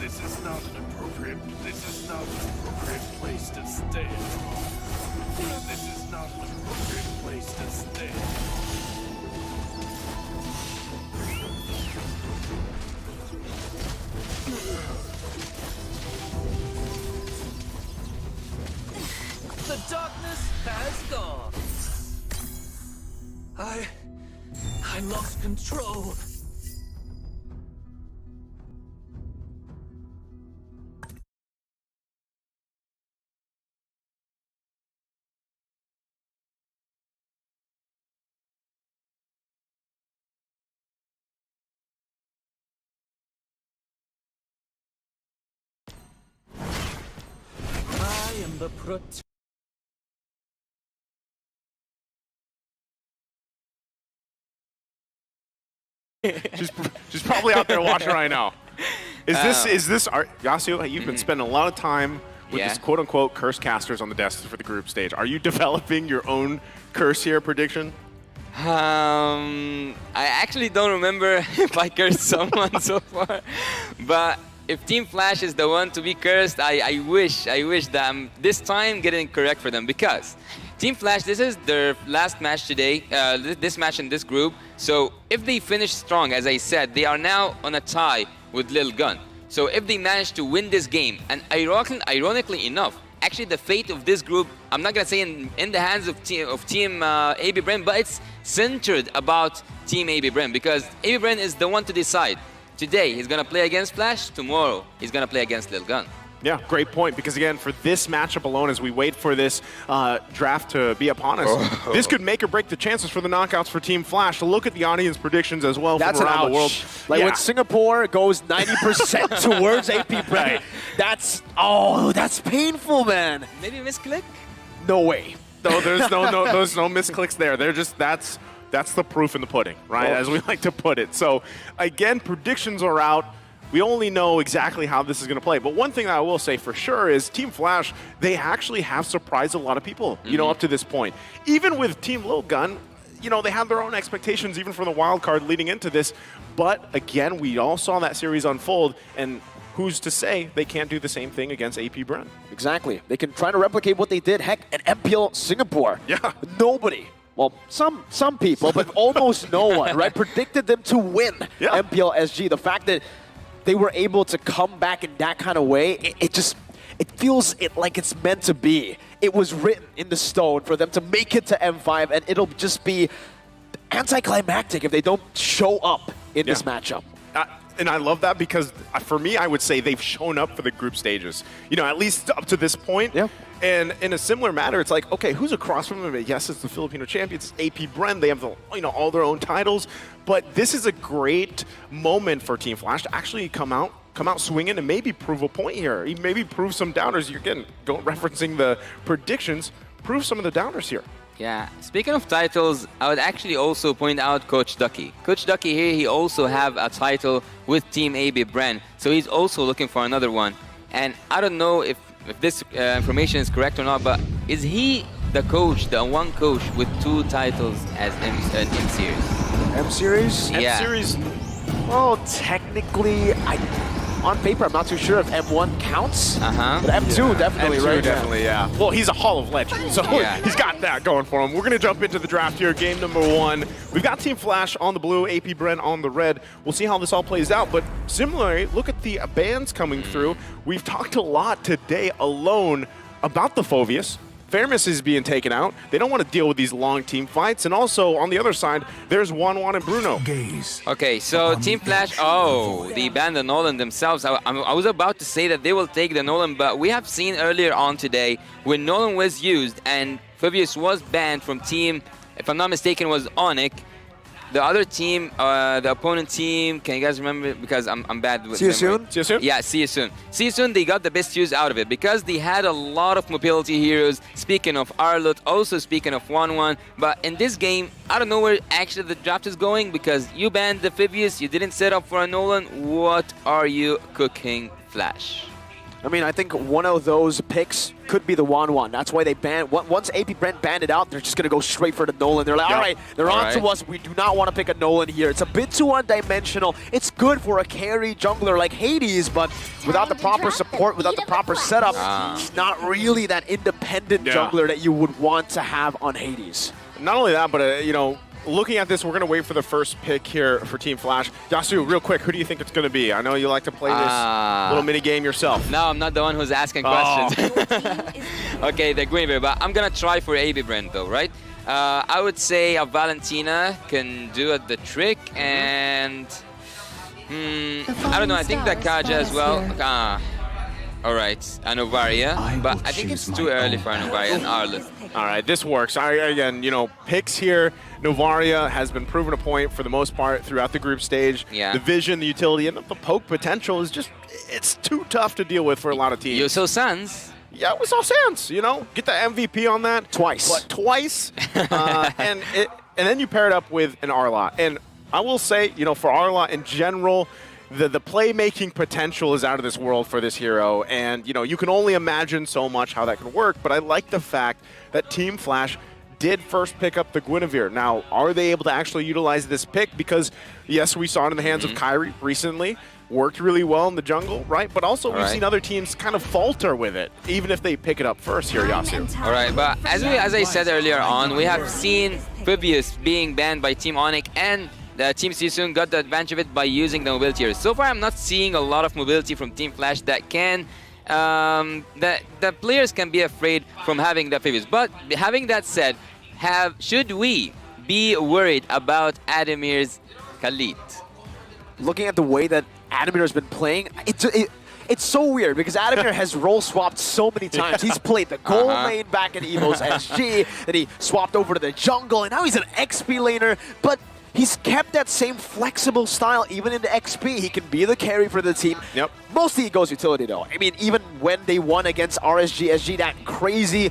This is not an appropriate place to stay. This is not an appropriate place to stay. The darkness has gone. I lost control. I am the protector. She's probably out there watching right now. Is this Yasuo? You've been spending a lot of time with this quote unquote curse casters on the desk for the group stage. Are you developing your own curse here prediction? I actually don't remember if I cursed someone so far, but if Team Flash is the one to be cursed, I wish that I'm this time getting correct for them, because Team Flash, this is their last match today, this match in this group. So if they finish strong, as I said, they are now on a tie with Lil Gun. So if they manage to win this game, and ironically enough, actually the fate of this group, I'm not gonna say in the hands of Team AB Bren, but it's centered about Team AB Bren, because AB Bren is the one to decide. Today he's gonna play against Flash, tomorrow he's gonna play against Lil Gun. Yeah, great point, because again, for this matchup alone, as we wait for this draft to be upon us, this could make or break the chances for the knockouts for Team Flash. Look at the audience predictions as well That's from an around the world. ouch. Like when Singapore goes 90% towards AP Bren, that's painful, man. Maybe misclick? No way. No, there's no misclicks there. They're just that's the proof in the pudding, right? As we like to put it. So again, predictions are out. We only know exactly how this is going to play. But one thing that I will say for sure is Team Flash, they actually have surprised a lot of people, you know, up to this point. Even with Team Lil Gun, you know, they had their own expectations even for the wild card leading into this. But again, we all saw that series unfold, and who's to say they can't do the same thing against AP Bren? Exactly. They can try to replicate what they did. Heck, at MPL Singapore. Yeah. Nobody. Well, some people, but almost no one, right? Predicted them to win MPL SG. The fact that they were able to come back in that kind of way, it feels like it's meant to be. It was written in the stone for them to make it to M5, and it'll just be anticlimactic if they don't show up in this matchup. And I love that because for me, I would say they've shown up for the group stages. You know, at least up to this point. Yeah. And in a similar manner, it's like, okay, who's across from them? Yes, it's the Filipino champions, AP Bren. They have all their own titles. But this is a great moment for Team Flash to actually come out swinging and maybe prove a point here. Maybe prove some downers. You're again, referencing the predictions, prove some of the downers here. Yeah, speaking of titles, I would actually also point out Coach Ducky. Coach Ducky here, he also have a title with Team AB Bren, so he's also looking for another one. And I don't know if this information is correct or not, but is he the coach, the one coach with 2 titles as M-Series? M-Series? Yeah. M-Series, well, technically, on paper, I'm not too sure if M1 counts. But M2 definitely, M2 right? definitely, yeah. Well, he's a Hall of Legends, so he's got that going for him. We're going to jump into the draft here, game number 1. We've got Team Flash on the blue, AP Bren on the red. We'll see how this all plays out, but similarly, look at the bans coming through. We've talked a lot today alone about the Phoveus. Fairness is being taken out. They don't want to deal with these long team fights. And also, on the other side, there's Juan and Bruno. Okay, so Team Flash, they banned the Nolan themselves. I was about to say that they will take the Nolan, but we have seen earlier on today when Nolan was used and Phoveus was banned from team, if I'm not mistaken, was Onyx. The other team, the opponent team, can you guys remember? Because I'm bad with See you soon? See you soon? Yeah, see you soon. See you soon, they got the best use out of it because they had a lot of mobility heroes. Speaking of Arlott, also speaking of 1-1. But in this game, I don't know where actually the draft is going because you banned the Phoveus, you didn't set up for a Nolan. What are you cooking, Flash? I mean, I think one of those picks could be the Wan. That's why they banned. Once AP Brent banned it out, they're just going to go straight for the Nolan. They're like, all right, they're on to us. We do not want to pick a Nolan here. It's a bit too one-dimensional. It's good for a carry jungler like Hades, but without the proper support, without the proper setup, it's not really that independent jungler that you would want to have on Hades. Not only that, but, looking at this, we're going to wait for the first pick here for Team Flash. Yasu, real quick, who do you think it's going to be? I know you like to play this little mini game yourself. No, I'm not the one who's asking questions. Okay, the Guinevere, but I'm going to try for AB Brent though, right? I would say a Valentina can do the trick, and I don't know, I think that Kaja as well. All right, a Novaria, but I think it's too early for a Novaria and Arlott. All right, this works. Again, picks here. Novaria has been proven a point for the most part throughout the group stage. Yeah. The vision, the utility, and the poke potential is just, it's too tough to deal with for a lot of teams. You saw Sans. Yeah, we saw Sans, get the MVP on that. Twice. But twice. And then you pair it up with an Arlott. And I will say, for Arlott in general, the playmaking potential is out of this world for this hero, and you can only imagine so much how that can work, but I like the fact that Team Flash did first pick up the Guinevere. Now, are they able to actually utilize this pick? Because, yes, we saw it in the hands of Kyrie recently, worked really well in the jungle, right? But also we've seen other teams kind of falter with it, even if they pick it up first here, Yasu. All right, but as I said earlier on, we have seen Phoveus being banned by Team Onyx, and Team Sisun got the advantage of it by using the mobility here. So far, I'm not seeing a lot of mobility from Team Flash that can, that the players can be afraid from having the Phoveus. But having that said, should we be worried about Adamir's Khalid? Looking at the way that Adamir has been playing, it's so weird because Adamir has role swapped so many times. He's played the gold lane back in Evo's SG, then he swapped over to the jungle, and now he's an XP laner, but he's kept that same flexible style even in the XP. He can be the carry for the team. Yep. Mostly he goes utility though. I mean, even when they won against RSG, SG, that crazy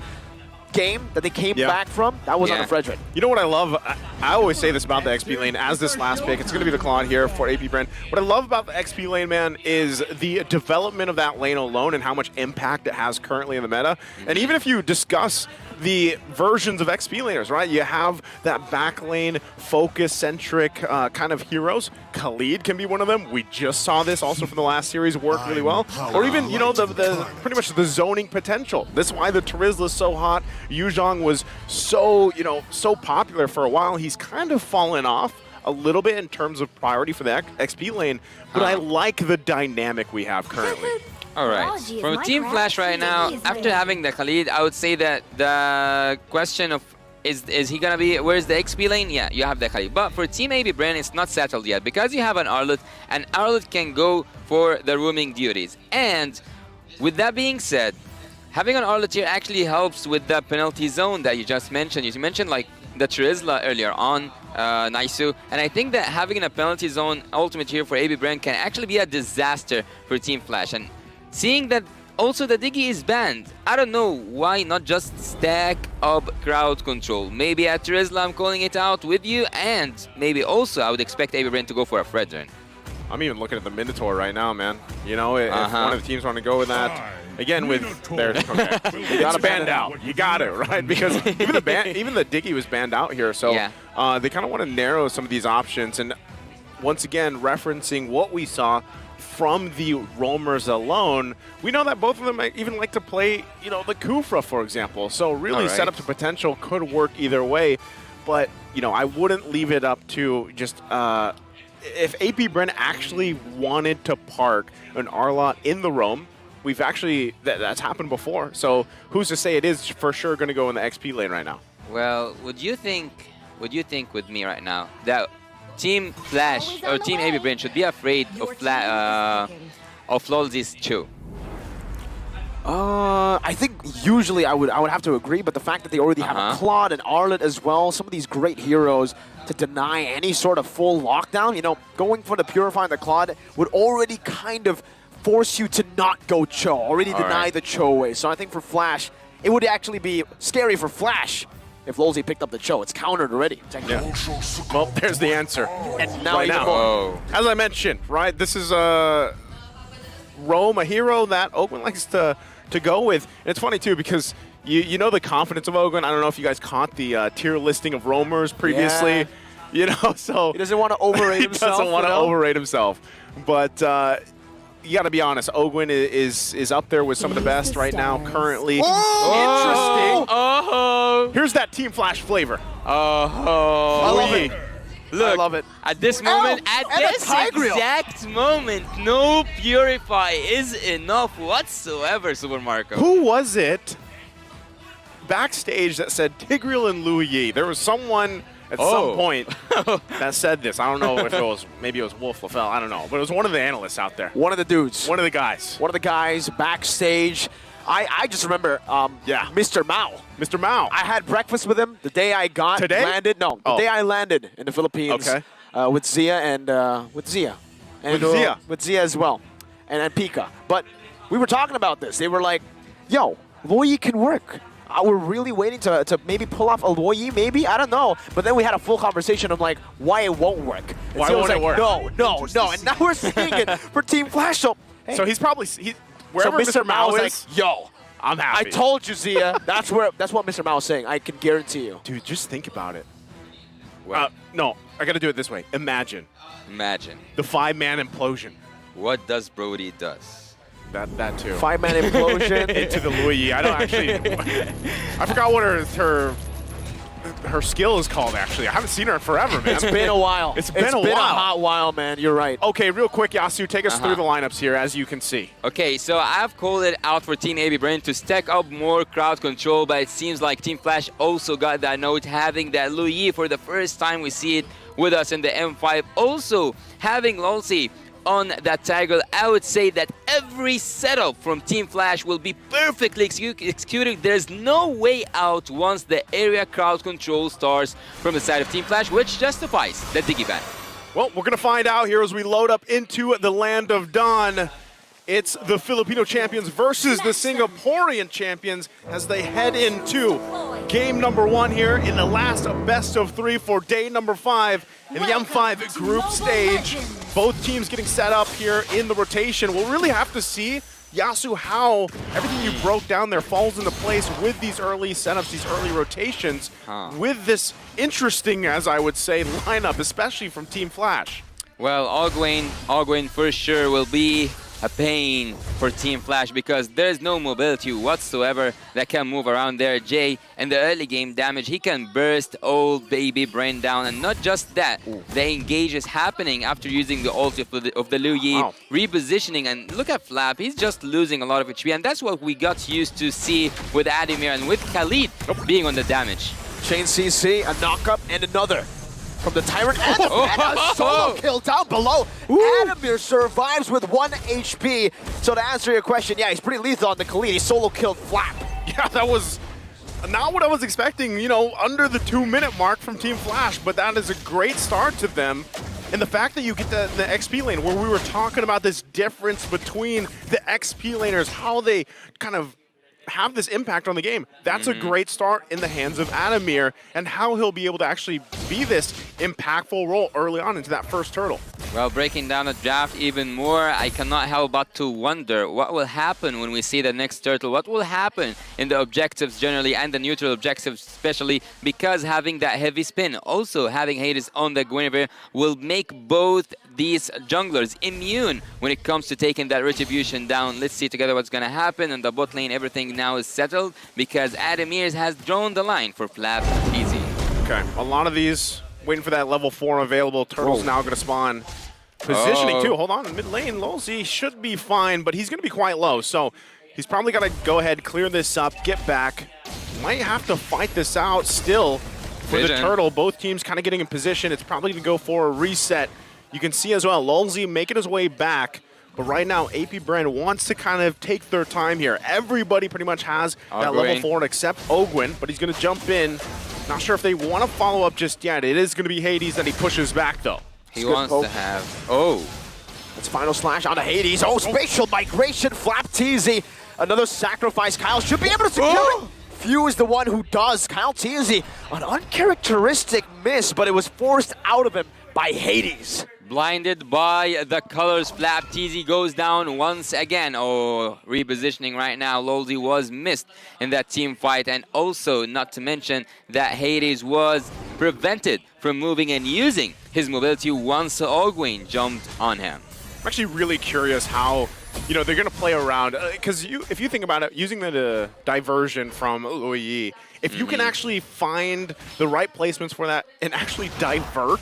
game that they came back from, that was under Frederick. You know what I love? I always say this about the XP lane as this last pick. It's going to be the Claude here for AP Brent. What I love about the XP lane, man, is the development of that lane alone and how much impact it has currently in the meta. And even if you discuss the versions of XP laners, right? You have that back lane focus-centric kind of heroes. Khalid can be one of them. We just saw this also from the last series work really well. Or even, you know, the pretty much the zoning potential. This is why the Terizla is so hot. Yuzhong was so, you know, so popular for a while. He's kind of fallen off a little bit in terms of priority for the XP lane, but I like the dynamic we have currently. All right. From Team Flash right now, after having the Khalid, I would say that the question of is he gonna be, where's the XP lane? Yeah, you have the Khalid. But for Team AB Brain, it's not settled yet because you have an Arlet, and Arlet can go for the roaming duties. And with that being said, having an Arlet here actually helps with the penalty zone that you just mentioned. You mentioned like the Terizla earlier on, Naisu, and I think that having a penalty zone ultimate here for AB Brain can actually be a disaster for Team Flash. And seeing that also the Diggy is banned, I don't know why not just stack up crowd control. Maybe at Terizla I'm calling it out with you, and maybe also I would expect AB Brain to go for a Fredrin. I'm even looking at the Minotaur right now, man. You know, if one of the teams want to go with that, again with there's you got to banned out. You got it, right? Because even the Diggy was banned out here, so they kind of want to narrow some of these options. And once again, referencing what we saw from the roamers alone, we know that both of them even like to play, you know, the Kufra, for example. So really, setup to potential could work either way. But you know, I wouldn't leave it up to just. If AP Bren actually wanted to park an Arlot in the roam, we've actually, that's happened before. So who's to say it is for sure going to go in the XP lane right now? Well, would you think with me right now that Team Flash or Team AB Brain should be afraid of Lolzy's Chu? I think usually I would have to agree, but the fact that they already have a Claude and Arlet as well, some of these great heroes, to deny any sort of full lockdown, you know, going for the Purify and the Claude would already kind of force you to not go Cho, already deny the Cho way. So I think for Flash, it would actually be scary for Flash if Lolzy picked up the Cho. It's countered already. Well, there's the answer. And now right now, as I mentioned, right, this is Rome, a hero that Oakland likes to go with. And it's funny too because you know the confidence of Oakland. I don't know if you guys caught the tier listing of roamers previously. Yeah. You know, so he doesn't want to overrate himself. He doesn't want to overrate himself. But you got to be honest, Oakland is up there with some of the best right now currently. Interesting. Here's that Team Flash flavor. I love it. Look, I love it. At this moment, at this exact moment, no Purify is enough whatsoever, Super Marco. Who was it backstage that said Tigreal and Lu Yi? There was someone at some point that said this. I don't know if it was, maybe it was Wolf LaFell, I don't know. But it was one of the analysts out there. One of the dudes. One of the guys. One of the guys backstage. I just remember Mr. Mao. Mr. Mao. I had breakfast with him the day I landed. No, the day I landed in the Philippines with Zia and with Zia. And, with Zia as well. And Pika. But we were talking about this. They were like, yo, Luoyi can work. We're really waiting to maybe pull off a Luoyi, maybe? I don't know. But then we had a full conversation of like, why it won't work. And why won't it work? No. And now we're seeing it for Team Flash. So, hey. So he's probably... Wherever so Mr. Mao is, like, yo, I'm happy. I told you, Zia. That's what Mr. Mao is saying. I can guarantee you. Dude, just think about it. No, I got to do it this way. Imagine the 5-man implosion. What does Brody does? That too. 5-man implosion into the Luoyi. I don't actually. I forgot what her skill is called, actually. I haven't seen her in forever, man. It's been a while. It's been a hot while, man. You're right. Okay, real quick, Yasu, take us through the lineups here, as you can see. Okay, so I've called it out for Team AB Brain to stack up more crowd control, but it seems like Team Flash also got that note, having that Lu Yi for the first time we see it with us in the M5. Also, having Lolzy on that Tiger, I would say that every setup from Team Flash will be perfectly executed. There's no way out once the area crowd control starts from the side of Team Flash, which justifies the Diggy ban. Well, we're going to find out here as we load up into the Land of Dawn. It's the Filipino champions versus the Singaporean champions as they head into game number 1 here in the last best of 3 for day number 5 in the M5 group stage. Both teams getting set up here in the rotation. We'll really have to see Yasu, how everything you broke down there falls into place with these early setups, these early rotations, with this interesting, as I would say, lineup, especially from Team Flash. Well, Ogwyn for sure will be a pain for Team Flash because there's no mobility whatsoever that can move around there. Jay, in the early game damage, he can burst old baby Brain down, and not just that, the engage is happening after using the ult of the Liu Yi, repositioning, and look at Flap, he's just losing a lot of HP, and that's what we got used to see with Ademir and with Khalid being on the damage. Chain CC, a knockup, and another from the Tyrant, and a solo kill down below. Ademir survives with 1 HP. So to answer your question, yeah, he's pretty lethal on the Khalid. He solo killed Flap. Yeah, that was not what I was expecting, you know, under the 2-minute mark from Team Flash, but that is a great start to them. And the fact that you get the XP lane, where we were talking about this difference between the XP laners, how they kind of have this impact on the game. That's a great start in the hands of Ademir, and how he'll be able to actually be this impactful role early on into that first turtle. Well, breaking down the draft even more, I cannot help but to wonder what will happen when we see the next turtle. What will happen in the objectives generally and the neutral objectives especially, because having that heavy spin, also having Hades on the Guinevere will make both these junglers immune when it comes to taking that retribution down. Let's see together what's going to happen. In the bot lane, everything now is settled because Ademir has drawn the line for Flap easy. Okay, a lot of these waiting for that level 4 available. Turtle's now going to spawn. Positioning too. Hold on, mid lane, Lolzy should be fine, but he's going to be quite low. So he's probably got to go ahead, clear this up, get back. Might have to fight this out still for the turtle. Both teams kind of getting in position. It's probably going to go for a reset. You can see as well, Lolzy making his way back. But right now, AP Brand wants to kind of take their time here. Everybody pretty much has that level 4 except Ogwyn, but he's going to jump in. Not sure if they want to follow up just yet. It is going to be Hades that he pushes back, though. He wants to have... It's final slash onto Hades. Spatial migration, Flap Teasy. Another sacrifice. Kyle should be able to secure it. Few is the one who does. Kyle Teasy, an uncharacteristic miss, but it was forced out of him by Hades. Blinded by the colors, Flap Teasy goes down once again. Repositioning right now. Lolzy was missed in that team fight, and also not to mention that Hades was prevented from moving and using his mobility once Ogwyn jumped on him. I'm actually really curious how, you know, they're going to play around, because if you think about it, using the diversion from Liu Yi, if you can actually find the right placements for that and actually divert,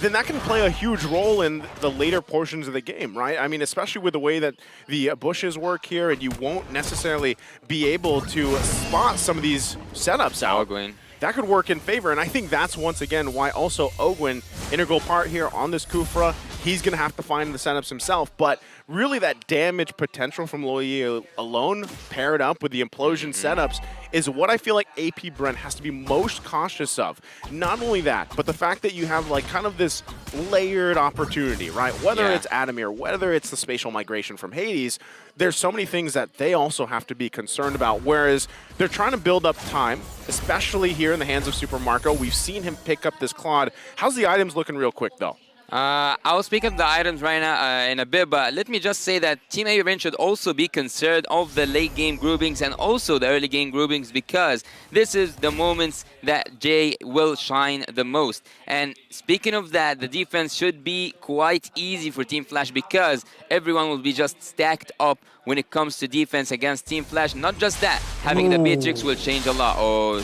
then that can play a huge role in the later portions of the game, right? I mean, especially with the way that the bushes work here, and you won't necessarily be able to spot some of these setups out. Ogwyn. That could work in favor, and I think that's once again why also Ogwyn, integral part here on this Kufra. He's going to have to find the setups himself, but really that damage potential from Liu Yi alone, paired up with the implosion setups, is what I feel like AP Brent has to be most cautious of. Not only that, but the fact that you have like kind of this layered opportunity, right? Whether it's Ademir, whether it's the spatial migration from Hades, there's so many things that they also have to be concerned about, whereas they're trying to build up time, especially here in the hands of Super Marco. We've seen him pick up this Claude. How's the items looking real quick, though? I'll speak of the items right now in a bit, but let me just say that Team A should also be concerned of the late game groupings and also the early game groupings, because this is the moments that Jay will shine the most. And speaking of that, the defense should be quite easy for Team Flash because everyone will be just stacked up when it comes to defense against Team Flash. Not just that, having the Beatrix will change a lot.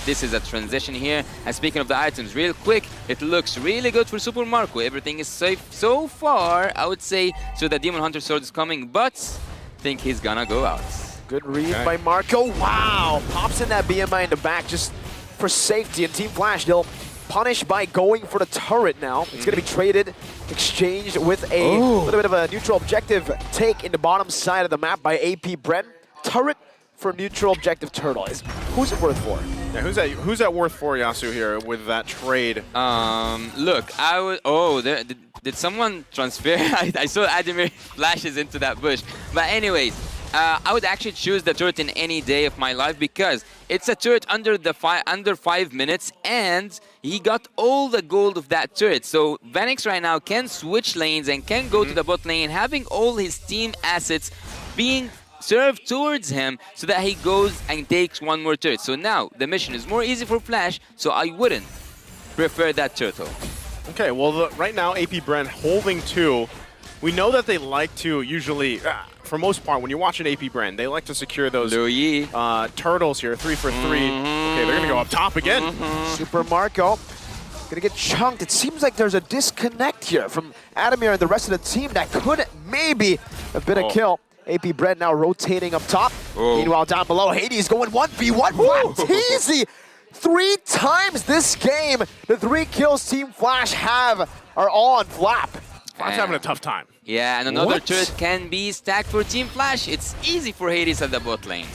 This is a transition here. And speaking of the items, real quick, it looks really good for Super Marco. Everything is safe so far, I would say. So the Demon Hunter Sword is coming, but I think he's gonna go out. Good read by Marco. Wow, pops in that BMI in the back just for safety. And Team Flash, they'll punish by going for the turret now. It's going to be traded, exchanged with a little bit of a neutral objective take in the bottom side of the map by AP Brent. Turret for neutral objective turtle. Who's it worth for? Yeah, who's that worth for, Yasu, here with that trade? Look, I would... did someone transfer? I saw Ademir flashes into that bush. But anyways, I would actually choose the turret in any day of my life because it's a turret under 5 minutes, and he got all the gold of that turret. So Vanix right now can switch lanes and can go to the bot lane, having all his team assets being serve towards him so that he goes and takes one more turret. So now the mission is more easy for Flash, so I wouldn't prefer that turtle. Okay, well, right now, AP Bren holding 2. We know that they like to usually, for most part, when you're watching AP Bren, they like to secure those turtles here, 3 for 3. Okay, they're going to go up top again. Super Marco gonna get chunked. It seems like there's a disconnect here from Adamir and the rest of the team that could maybe have been a kill. AP Bren now rotating up top. Meanwhile, down below, Hades going 1v1. Flapteezy 3 times this game. The 3 kills Team Flash are on Flap. Flap's having a tough time. Yeah, and another turret can be stacked for Team Flash. It's easy for Hades at the bot lane.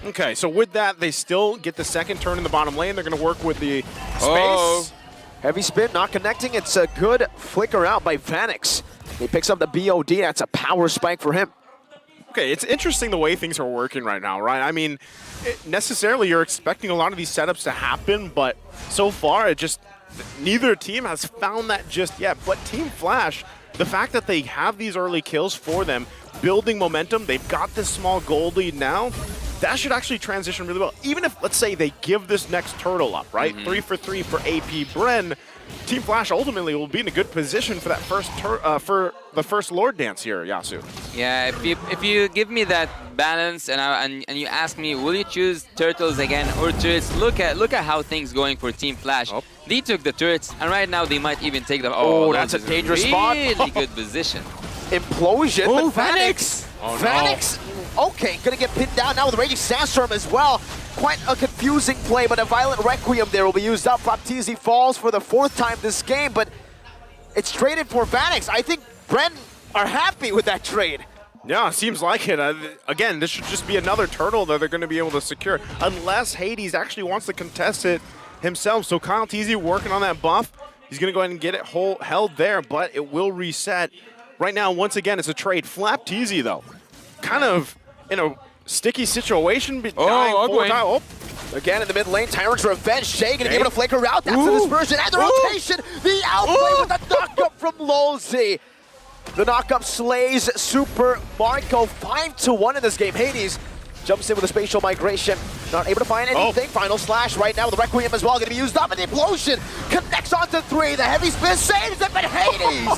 Okay, so with that, they still get the second turn in the bottom lane. They're going to work with the space. Heavy spin, not connecting. It's a good flicker out by Vanix. He picks up the BOD. That's a power spike for him. Okay, it's interesting the way things are working right now, right? I mean, necessarily you're expecting a lot of these setups to happen, but so far neither team has found that just yet. But Team Flash, the fact that they have these early kills for them, building momentum, they've got this small gold lead now, that should actually transition really well. Even if, let's say, they give this next turtle up, right? 3 for 3 for AP Bren, Team Flash ultimately will be in a good position for that first Lord dance here, Yasu. Yeah, if you give me that balance and you ask me, will you choose turtles again or turrets? Look at how things going for Team Flash. They took the turrets, and right now they might even take the. Oh, that's a dangerous spot. Really good position. Implosion. Oh, but Vanix! Vanix. Okay, gonna get pinned down now with Raging Sandstorm as well. Quite a confusing play, but a Violent Requiem there will be used up. Flapteezy falls for the 4th time this game, but it's traded for Vanix. I think Bren are happy with that trade. Yeah, seems like it. Again, this should just be another turtle that they're going to be able to secure, unless Hades actually wants to contest it himself. So Kyle Teasy working on that buff. He's going to go ahead and get it held there, but it will reset. Right now, once again, it's a trade. Flapteezy, though, kind of in a sticky situation. Again in the mid lane, Tyrant's Revenge. Shay gonna give it a flicker out. That's the dispersion and the rotation. The outplay with the knockup from Lolzy. The knockup slays Super Marco 5-1 in this game. Hades jumps in with a spatial migration. Not able to find anything. Final slash right now with the Requiem as well. Going to be used up, and the implosion connects onto 3. The heavy spin saves it, but Hades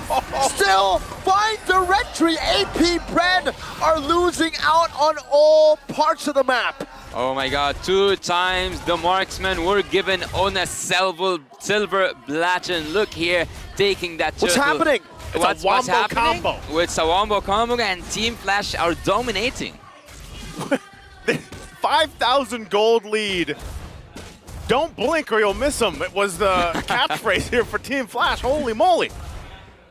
still finds the retry. AP Bren are losing out on all parts of the map. Oh my god, 2 times the marksmen were given on a silver Blachen. Look here, taking that turtle. What's happening? It's a wombo combo. It's a wombo combo, and Team Flash are dominating. 5,000 gold lead. Don't blink or you'll miss them. It was the catchphrase here for Team Flash. Holy moly.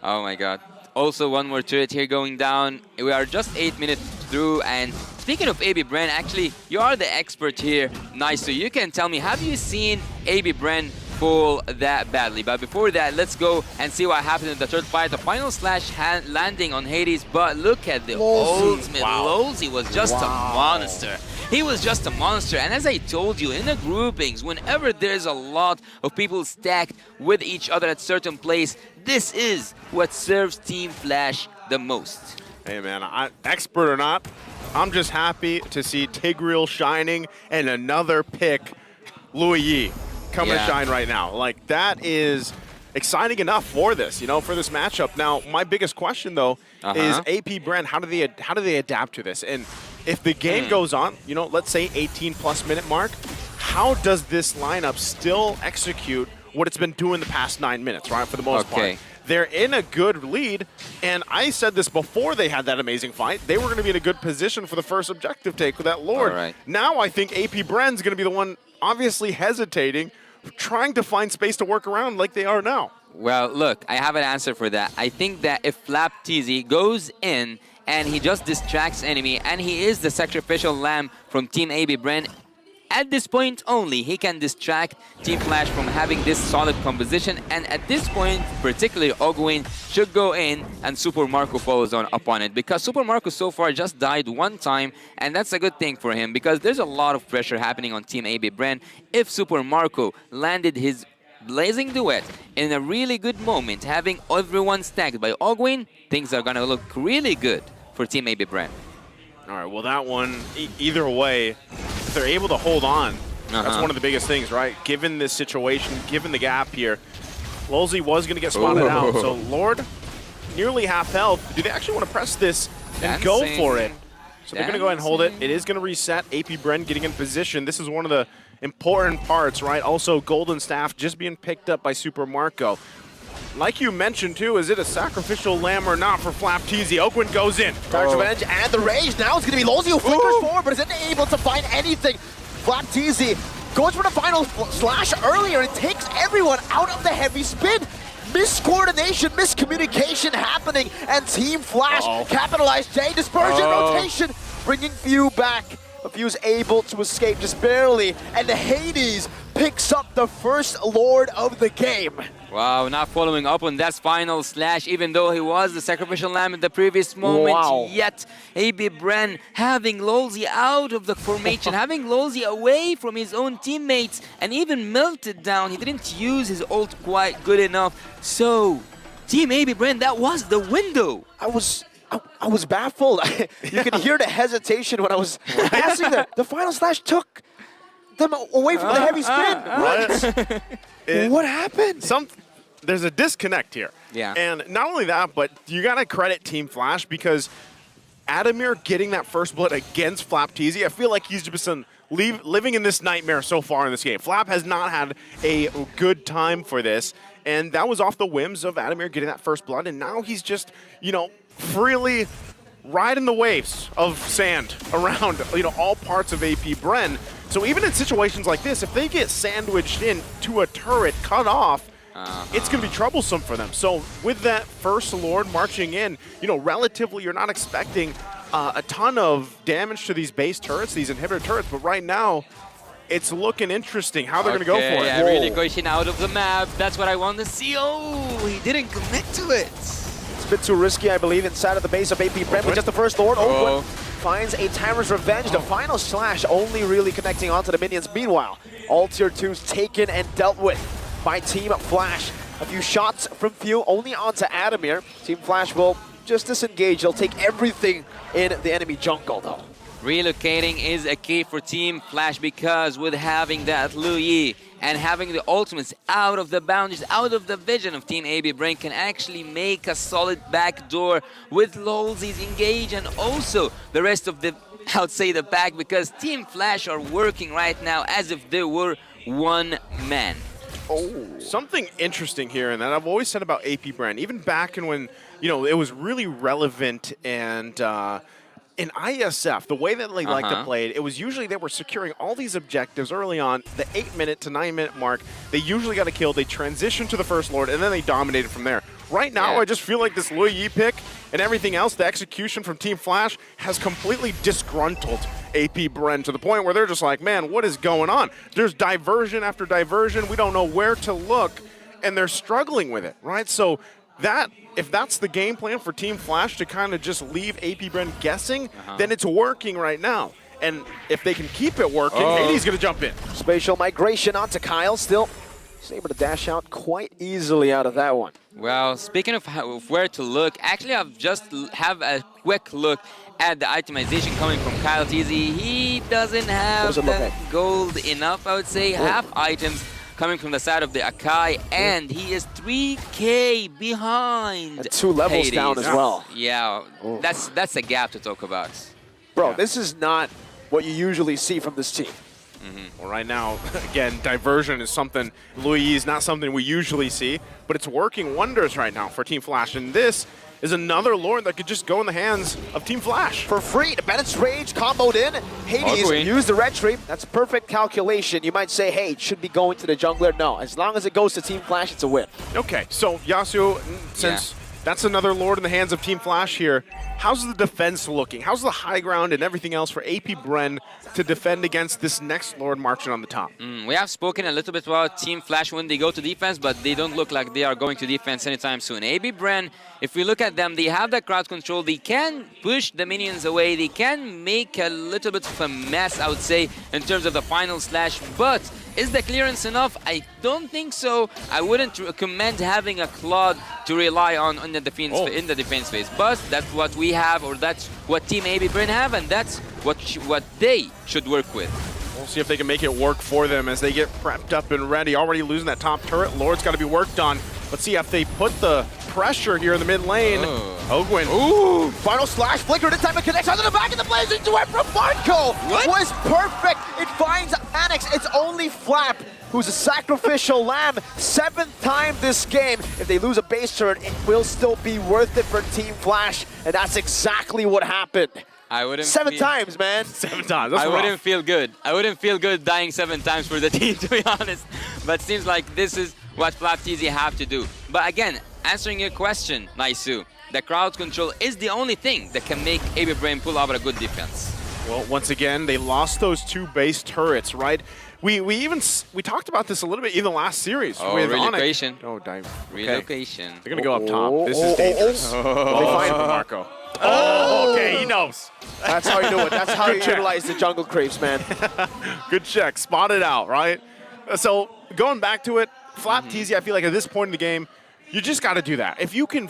Oh my god. Also, one more turret here going down. We are just 8 minutes through, and speaking of AB Bren, actually, you are the expert here. Nice, so you can tell me, have you seen AB Bren fall that badly? But before that, let's go and see what happened in the third fight. The final slash landing on Hades, but look at the ultimate. Lolzy was just a monster. He was just a monster, and as I told you, in the groupings, whenever there's a lot of people stacked with each other at certain place, this is what serves Team Flash the most. Hey man, expert or not, I'm just happy to see Tigreal shining and another pick, Louis Yi, come to shine right now. Like, that is exciting enough for this, for this matchup. Now, my biggest question though is AP Bren, how do they adapt to this? And if the game goes on, let's say 18+ minute mark, how does this lineup still execute what it's been doing the past 9 minutes, right? For the most part. They're in a good lead, and I said this before they had that amazing fight. They were going to be in a good position for the first objective take with that Lord. Now I think AP Bren's going to be the one obviously hesitating, trying to find space to work around like they are now. Well, look, I have an answer for that. I think that if Flapteezy goes in and he just distracts enemy, and he is the sacrificial lamb from Team AB Bren, at this point only, he can distract Team Flash from having this solid composition, and at this point, particularly Ogwin should go in and Super Marco follows upon it, because Super Marco so far just died 1 time, and that's a good thing for him, because there's a lot of pressure happening on Team AB Bren. If Super Marco landed his Blazing Duet in a really good moment, having everyone stacked by Ogwin, things are gonna look really good for Team AB Bren. All right, well, that one, either way, if they're able to hold on, that's one of the biggest things, right? Given this situation, given the gap here, Lolzy was going to get spotted out. So Lord, nearly half health. Do they actually want to press this and go for it? So they're going to go ahead and hold it. It is going to reset. AP Bren getting in position. This is one of the important parts, right? Also, Golden Staff just being picked up by Super Marco. Like you mentioned, too, is it a sacrificial lamb or not for Flapteezy? Oakwind goes in. Dark Revenge and the rage. Now it's going to be Lolzy who flickers forward, but isn't able to find anything. Flapteezy goes for the final slash earlier and takes everyone out of the heavy spin. Miscoordination, miscommunication happening, and Team Flash capitalized. J dispersion rotation, bringing Few back. But Few's able to escape just barely, and the Hades picks up the first Lord of the game. Wow, not following up on that final slash, even though he was the sacrificial lamb in the previous moment. Yet, AB Bren having Lolzy out of the formation, having Lolzy away from his own teammates, and even melted down. He didn't use his ult quite good enough. So, Team AB Bren, that was the window. I was baffled. You could hear the hesitation when I was passing there. The final slash took them away from the heavy spin. What happened? There's a disconnect here. Yeah. And not only that, but you got to credit Team Flash because Adamir getting that first blood against Flapteezy, I feel like he's just been living in this nightmare so far in this game. Flap has not had a good time for this, and that was off the whims of Adamir getting that first blood, and now he's just, you know, freely riding the waves of sand around, you know, all parts of AP Bren. So even in situations like this, if they get sandwiched into a turret cut off, it's going to be troublesome for them. So with that first Lord marching in, you know, relatively you're not expecting a ton of damage to these base turrets, these inhibitor turrets, but right now it's looking interesting how they're going to go for it. Yeah, really pushing out of the map. That's what I want to see. Oh, he didn't connect to it. It's a bit too risky, I believe, inside of the base of AP Bren with just the first Lord. Oakwood finds a Tyrant's Revenge. The final slash only really connecting onto the minions. Meanwhile, all tier 2s taken and dealt with by Team Flash. A few shots from Few only onto Adamir. Team Flash will just disengage. They'll take everything in the enemy jungle, though. Relocating is a key for Team Flash because with having that Lu Yi and having the ultimates out of the boundaries, out of the vision of Team AB Bren can actually make a solid backdoor with Lolzy's engage and also the rest of the, I would say, the pack, because Team Flash are working right now as if they were one man. Something interesting here, and that I've always said about AP Bren, even back in when, you know, it was really relevant and in ISF, the way that they like to play it, it was usually they were securing all these objectives early on, the 8-minute to 9-minute mark. They usually got a kill, they transitioned to the first Lord, and then they dominated from there. Right now, I just feel like this Lu Yi pick and everything else, the execution from Team Flash has completely disgruntled AP Bren to the point where they're just like, man, what is going on? There's diversion after diversion. We don't know where to look, and they're struggling with it, right? So that, if that's the game plan for Team Flash to kind of just leave AP Bren guessing, then it's working right now. And if they can keep it working, Hades going to jump in. Spatial migration onto Kyle. Still, he's able to dash out quite easily out of that one. Well, speaking of where to look, actually I've just have a quick look at the itemization coming from Kyle TZ. He doesn't have the gold enough, I would say. Half items coming from the side of the Akai, and he is 3K behind. And 2 levels Hades. down as well. Yeah, that's a gap to talk about. Bro, this is not what you usually see from this team. Well, right now, again, diversion is something, Lu Yi is not something we usually see, but it's working wonders right now for Team Flash, and this is another Lord that could just go in the hands of Team Flash. For free, the Bennett's Rage comboed in. Hades used the red tree. That's perfect calculation. You might say, hey, it should be going to the jungler. No, as long as it goes to Team Flash, it's a win. Okay, so Yasuo, since that's another Lord in the hands of Team Flash here, how's the defense looking? How's the high ground and everything else for AP Bren to defend against this next Lord marching on the top? We have spoken a little bit about Team Flash when they go to defense, but they don't look like they are going to defense anytime soon. AB Bren, if we look at them, they have that crowd control. They can push the minions away. They can make a little bit of a mess, I would say, in terms of the final slash, but Is the clearance enough? I don't think so. I wouldn't recommend having a Claude to rely on in the defense phase. But that's what we have, or that's what Team AB Brin have, and that's what they should work with. We'll see if they can make it work for them as they get prepped up and ready. Already losing that top turret. Lord's got to be worked on. Let's see if they put the pressure here in the mid lane. Ogwin. Ooh! Final slash, flicker, this time it connects onto the back of the blazing duet from Marco. Was perfect. It finds Annex. It's only Flap who's a sacrificial lamb. 7th time this game. If they lose a base turret, it will still be worth it for Team Flash, and that's exactly what happened. I wouldn't 7 times, man. 7 times. That's I rough. wouldn't feel good. I wouldn't feel good dying 7 times for the team, to be honest. But seems like this is what FlapTZ have to do. But again, answering your question, Naisu, the crowd control is the only thing that can make AB Brain pull out a good defense. Well, once again, they lost those 2 base turrets, right? We talked about this a little bit in the last series. Oh, with relocation. Oh, damn. Relocation. They're going to go up top. This is dangerous. They find Marco. Oh, okay, he knows. That's how you do it. That's how you utilize the jungle creeps, man. Good check. Spot it out, right? So, going back to it, FlapTZ, I feel like at this point in the game, you just got to do that. If you can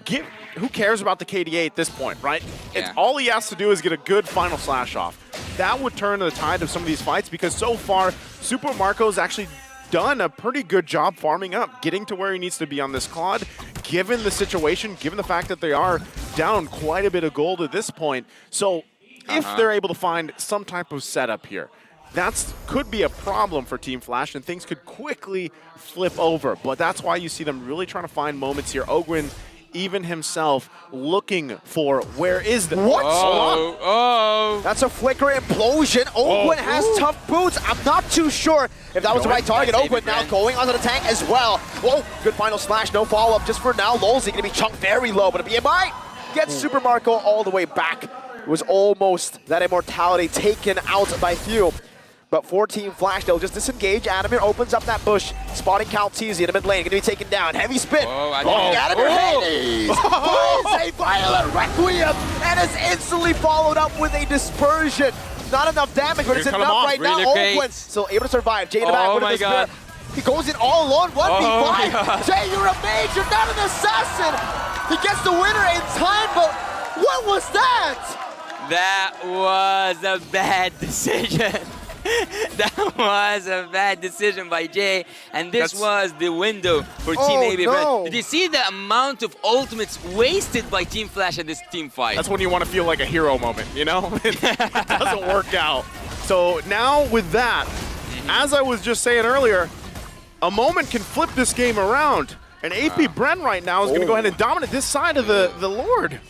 get, who cares about the KDA at this point, right? Yeah. All he has to do is get a good final slash off. That would turn the tide of some of these fights because so far, Super Marco's actually done a pretty good job farming up, getting to where he needs to be on this Claude, given the situation, given the fact that they are down quite a bit of gold at this point. So if they're able to find some type of setup here, that could be a problem for Team Flash, and things could quickly flip over. But that's why you see them really trying to find moments here. Ogwin, even himself, looking for where is the... What? Oh. That's a flicker implosion. Ogwin has tough boots. I'm not too sure if that was the right target. Ogwin now going onto the tank as well. Whoa, good final slash, no follow-up just for now. Lolzy gonna be chunked very low, but a BMI gets Super Marco all the way back. It was almost that immortality taken out by Few. But for Team Flash, they'll just disengage. Adamir opens up that bush, spotting Calteezy in the mid lane, gonna be taken down. Heavy spin. Adamir Hades finds a violent requiem and is instantly followed up with a dispersion. Not enough damage, but it's enough right now. Ogwin still able to survive. Jay in the back with a spear. He goes in all alone, 1v5. Jay, you're a mage, you're not an assassin. He gets the winner in time, but what was that? That was a bad decision. That was a bad decision by Jay, and this was the window for Team AB. No. Did you see the amount of ultimates wasted by Team Flash in this team fight? That's when you want to feel like a hero moment, you know? It doesn't work out. So now with that, as I was just saying earlier, a moment can flip this game around. And AP Bren right now is going to go ahead and dominate this side of the Lord.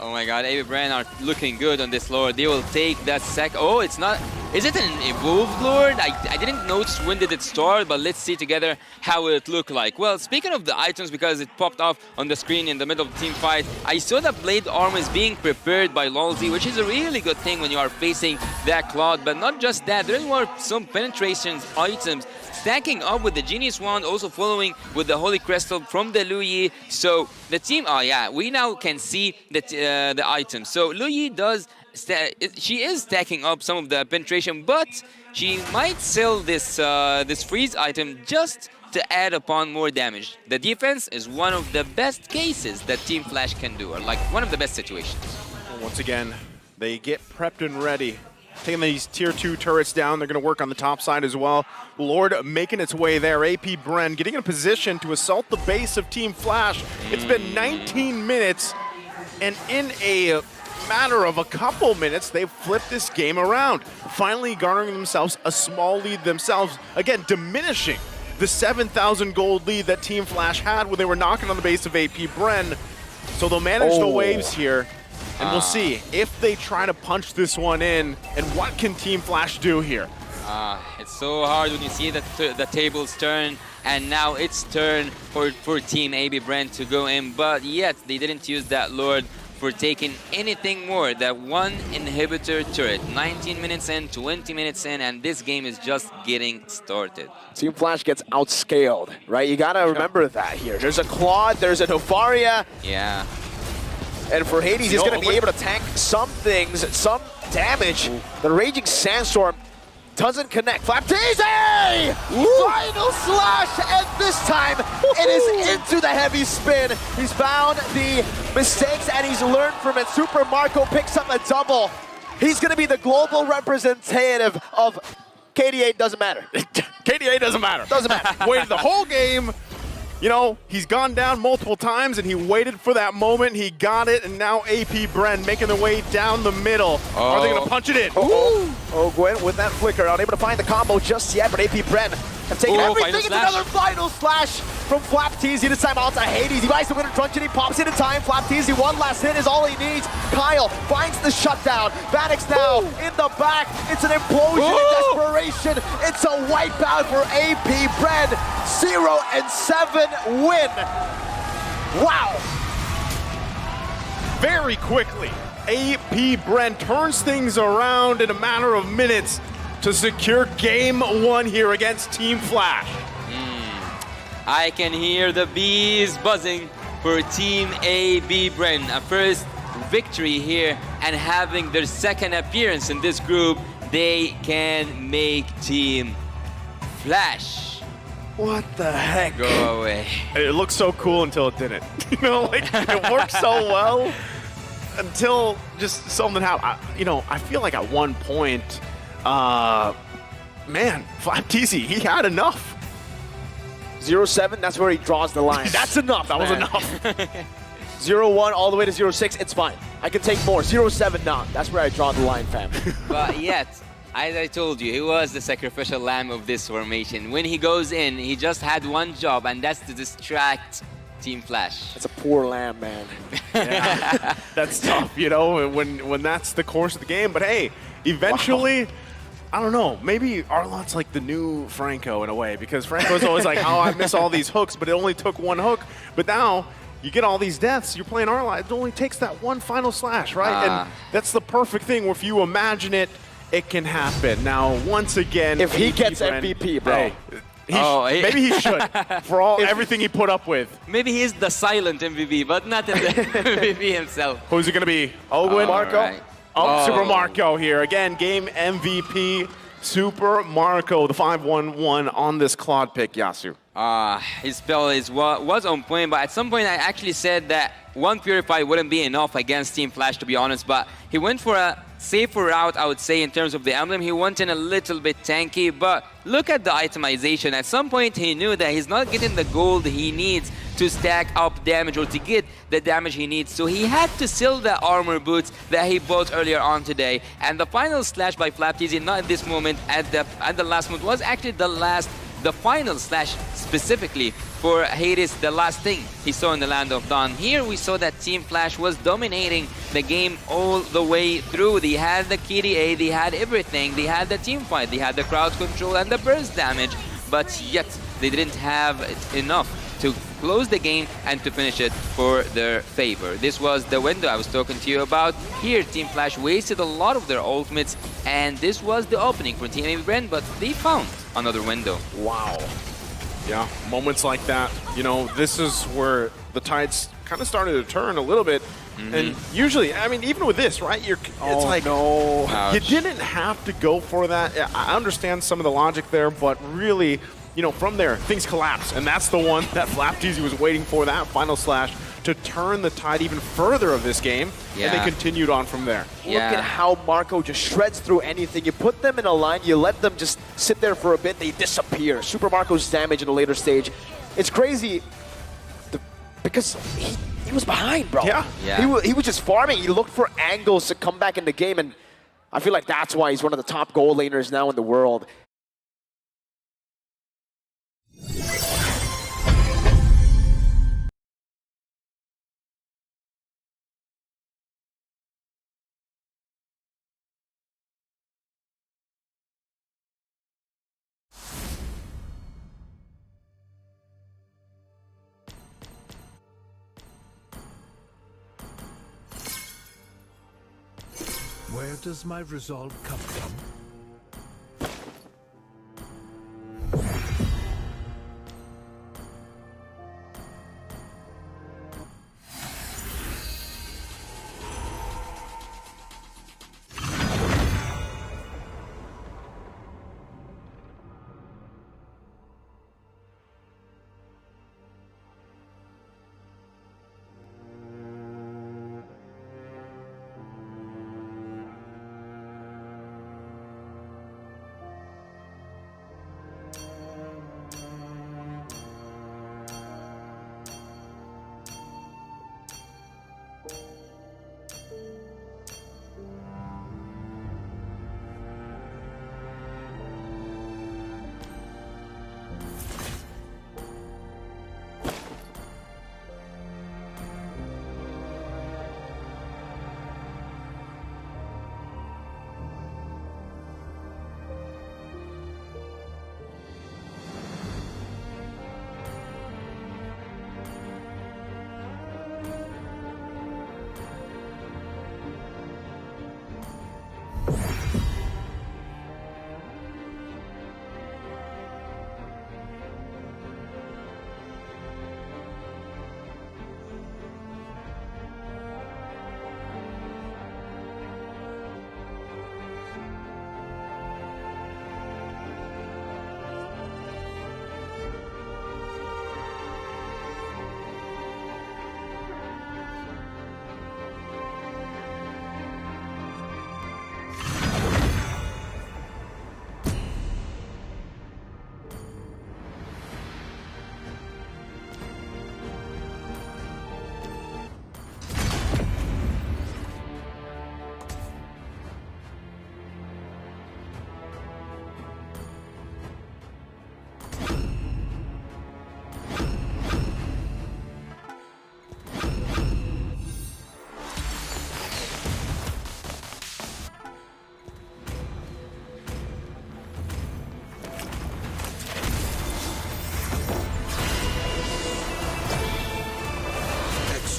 Oh my god, AB Bren are looking good on this Lord. They will take that sec. Oh, it's not... Is it an evolved Lord? I didn't notice when did it start, but let's see together how it look like. Well, speaking of the items, because it popped off on the screen in the middle of the team fight, I saw that blade armor is being prepared by Lolzy, which is a really good thing when you are facing that Claude. But not just that, there were some penetrations items stacking up with the Genius Wand, also following with the Holy Crystal from the Lu Yi. So the team, we now can see the items. So Lu Yi does, she is stacking up some of the penetration, but she might sell this this freeze item just to add upon more damage. The defense is one of the best cases that Team Flash can do, or like one of the best situations. Once again, they get prepped and ready. Taking these tier 2 turrets down, they're going to work on the top side as well. Lord making its way there. AP Bren getting in a position to assault the base of Team Flash. It's been 19 minutes, and in a matter of a couple minutes, they've flipped this game around, finally garnering themselves a small lead themselves, again diminishing the 7,000 gold lead that Team Flash had when they were knocking on the base of AP Bren. So they'll manage the waves here, and we'll see if they try to punch this one in, and what can Team Flash do here? It's so hard when you see that the tables turn, and now it's turn for Team AB Bren to go in, but yet they didn't use that Lord for taking anything more. That one inhibitor turret, 19 minutes in, 20 minutes in, and this game is just getting started. Team Flash gets outscaled, right? You gotta remember that here. There's a Claude, there's a Novaria. Yeah. And for Hades, he's gonna be able to tank some things, some damage. The Raging Sandstorm doesn't connect. Flapteezy! Final slash, and this time it is into the heavy spin. He's found the mistakes and he's learned from it. Super Marco picks up a double. He's going to be the global representative of KDA. Doesn't matter. KDA doesn't matter. Doesn't matter. Waited the whole game. You know, he's gone down multiple times, and he waited for that moment. He got it, and now AP Bren making their way down the middle. Are they going to punch it in? Oh, Gwen with that flicker, unable to find the combo just yet, but AP Bren have taken everything. It's another final slash from Flapteezy. This time out to Hades. He buys the winner truncheon, he pops it in time. Flapteezy, one last hit is all he needs. Kyle finds the shutdown. Vanix now in the back. It's an implosion in desperation. It's a wipeout for AP Bren. 0-7 win. Wow. Very quickly, AP Bren turns things around in a matter of minutes to secure game 1 here against Team Flash. I can hear the bees buzzing for Team AB Bren. A first victory here and having their second appearance in this group, they can make Team Flash. What the heck? Go away. It looked so cool until it didn't. You know, like it worked so well until just something happened. I feel like at one point, man, Flapteezy, he had enough. 0-7, that's where he draws the line. That's enough. That was enough. 0-1 all the way to 0-6, it's fine. I can take more. 0-7, no. That's where I draw the line, fam. But yet, as I told you, he was the sacrificial lamb of this formation. When he goes in, he just had one job, and that's to distract Team Flash. That's a poor lamb, man. Yeah, that's tough, you know, when that's the course of the game. But hey, eventually, I don't know, maybe Arlot's like the new Franco in a way, because Franco's always like, oh, I miss all these hooks, but it only took one hook. But now, you get all these deaths, you're playing Arlot, it only takes that one final slash, right? And that's the perfect thing where if you imagine it, it can happen. Now, once again, if he gets MVP, bro. Hey, maybe he should, for everything he put up with. Maybe he's the silent MVP, but not the MVP himself. Who's it going to be? Owen? Marco? Right. Super Marco here. Again, game MVP, Super Marco, the 5-1-1 on this Claude pick, Yasu. His spell was on point, but at some point I actually said that one Purify wouldn't be enough against Team Flash, to be honest, but he went for a safer route, I would say, in terms of the emblem. He went in a little bit tanky, but look at the itemization. At some point, he knew that he's not getting the gold he needs to stack up damage or to get the damage he needs. So he had to sell the armor boots that he bought earlier on today. And the final slash by Flapteezy, not at this moment, at the last moment, was actually the final slash specifically for Hades, the last thing he saw in the Land of Dawn. Here we saw that Team Flash was dominating the game all the way through. They had the KDA, they had everything, they had the team fight, they had the crowd control and the burst damage, but yet they didn't have enough to close the game and to finish it for their favor. This was the window I was talking to you about. Here, Team Flash wasted a lot of their ultimates, and this was the opening for Team AB Bren, but they found another window. Wow. Yeah, moments like that, you know, this is where the tides kind of started to turn a little bit. And usually, I mean, even with this, right, it's like, no. You didn't have to go for that. I understand some of the logic there, but really, you know, from there, things collapse. And that's the one that Flapteezy was waiting for, that final slash, to turn the tide even further of this game. And they continued on from there. Look at how Marco just shreds through anything. You put them in a line, you let them just sit there for a bit, they disappear. Super Marco's damage in a later stage. It's crazy because he was behind, bro. He was just farming. He looked for angles to come back in the game, and I feel like that's why he's one of the top goal laners now in the world. Where does my resolve come from?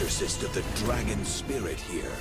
exorcist of the dragon spirit here.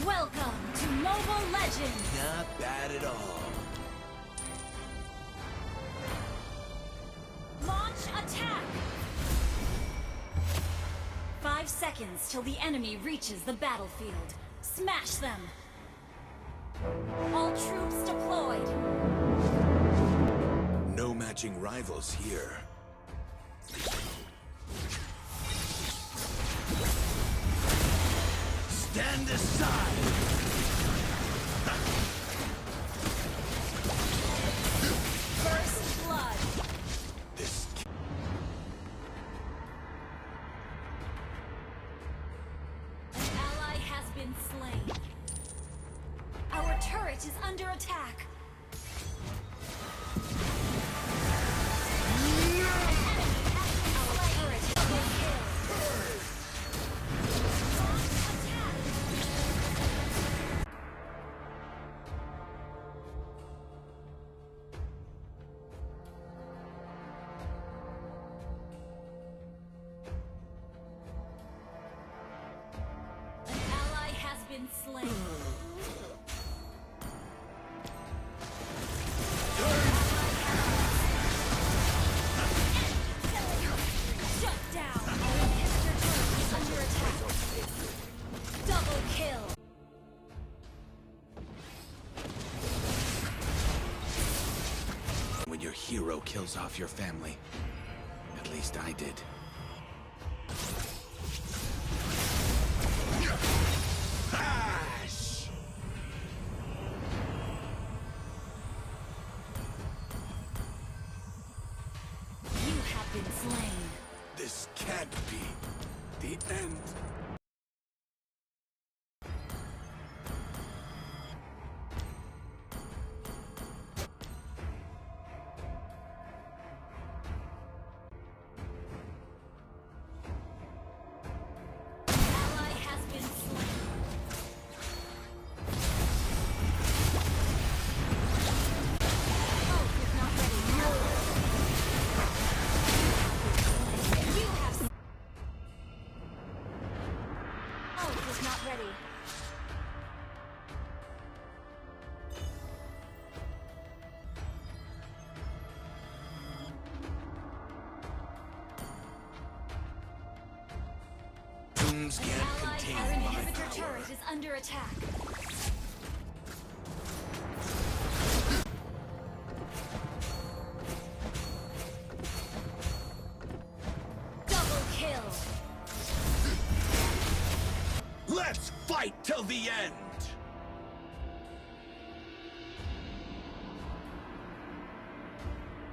Welcome to Mobile Legends! Not bad at all. Launch attack! 5 seconds till the enemy reaches the battlefield. Smash them! All troops deployed! No matching rivals here. Stand aside! First blood! This... An ally has been slain. Our turret is under attack. Been slain. Shut down. Inhibitor turret is under attack. Double kill. When your hero kills off your family. At least I did. Been slain. This can't be the end. Ally has been slain. Ult is not ready. Ult is not ready. Tombs can't contain Our my inhibitor power. turret is under attack. Double kill. Let's fight till the end!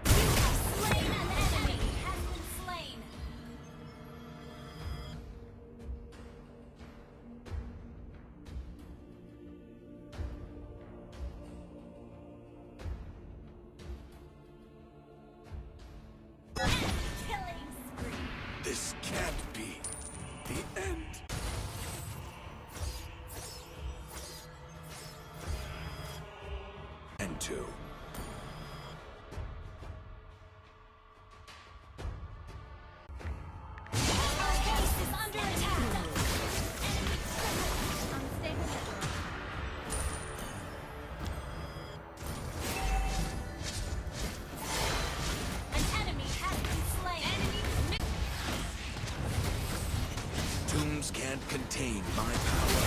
You have slain an enemy. Has been slain. Killing spree. This can't be the end. And two. Our base is under attack. Enemy unstable network. An enemy has been slain. Tombs can't contain my power.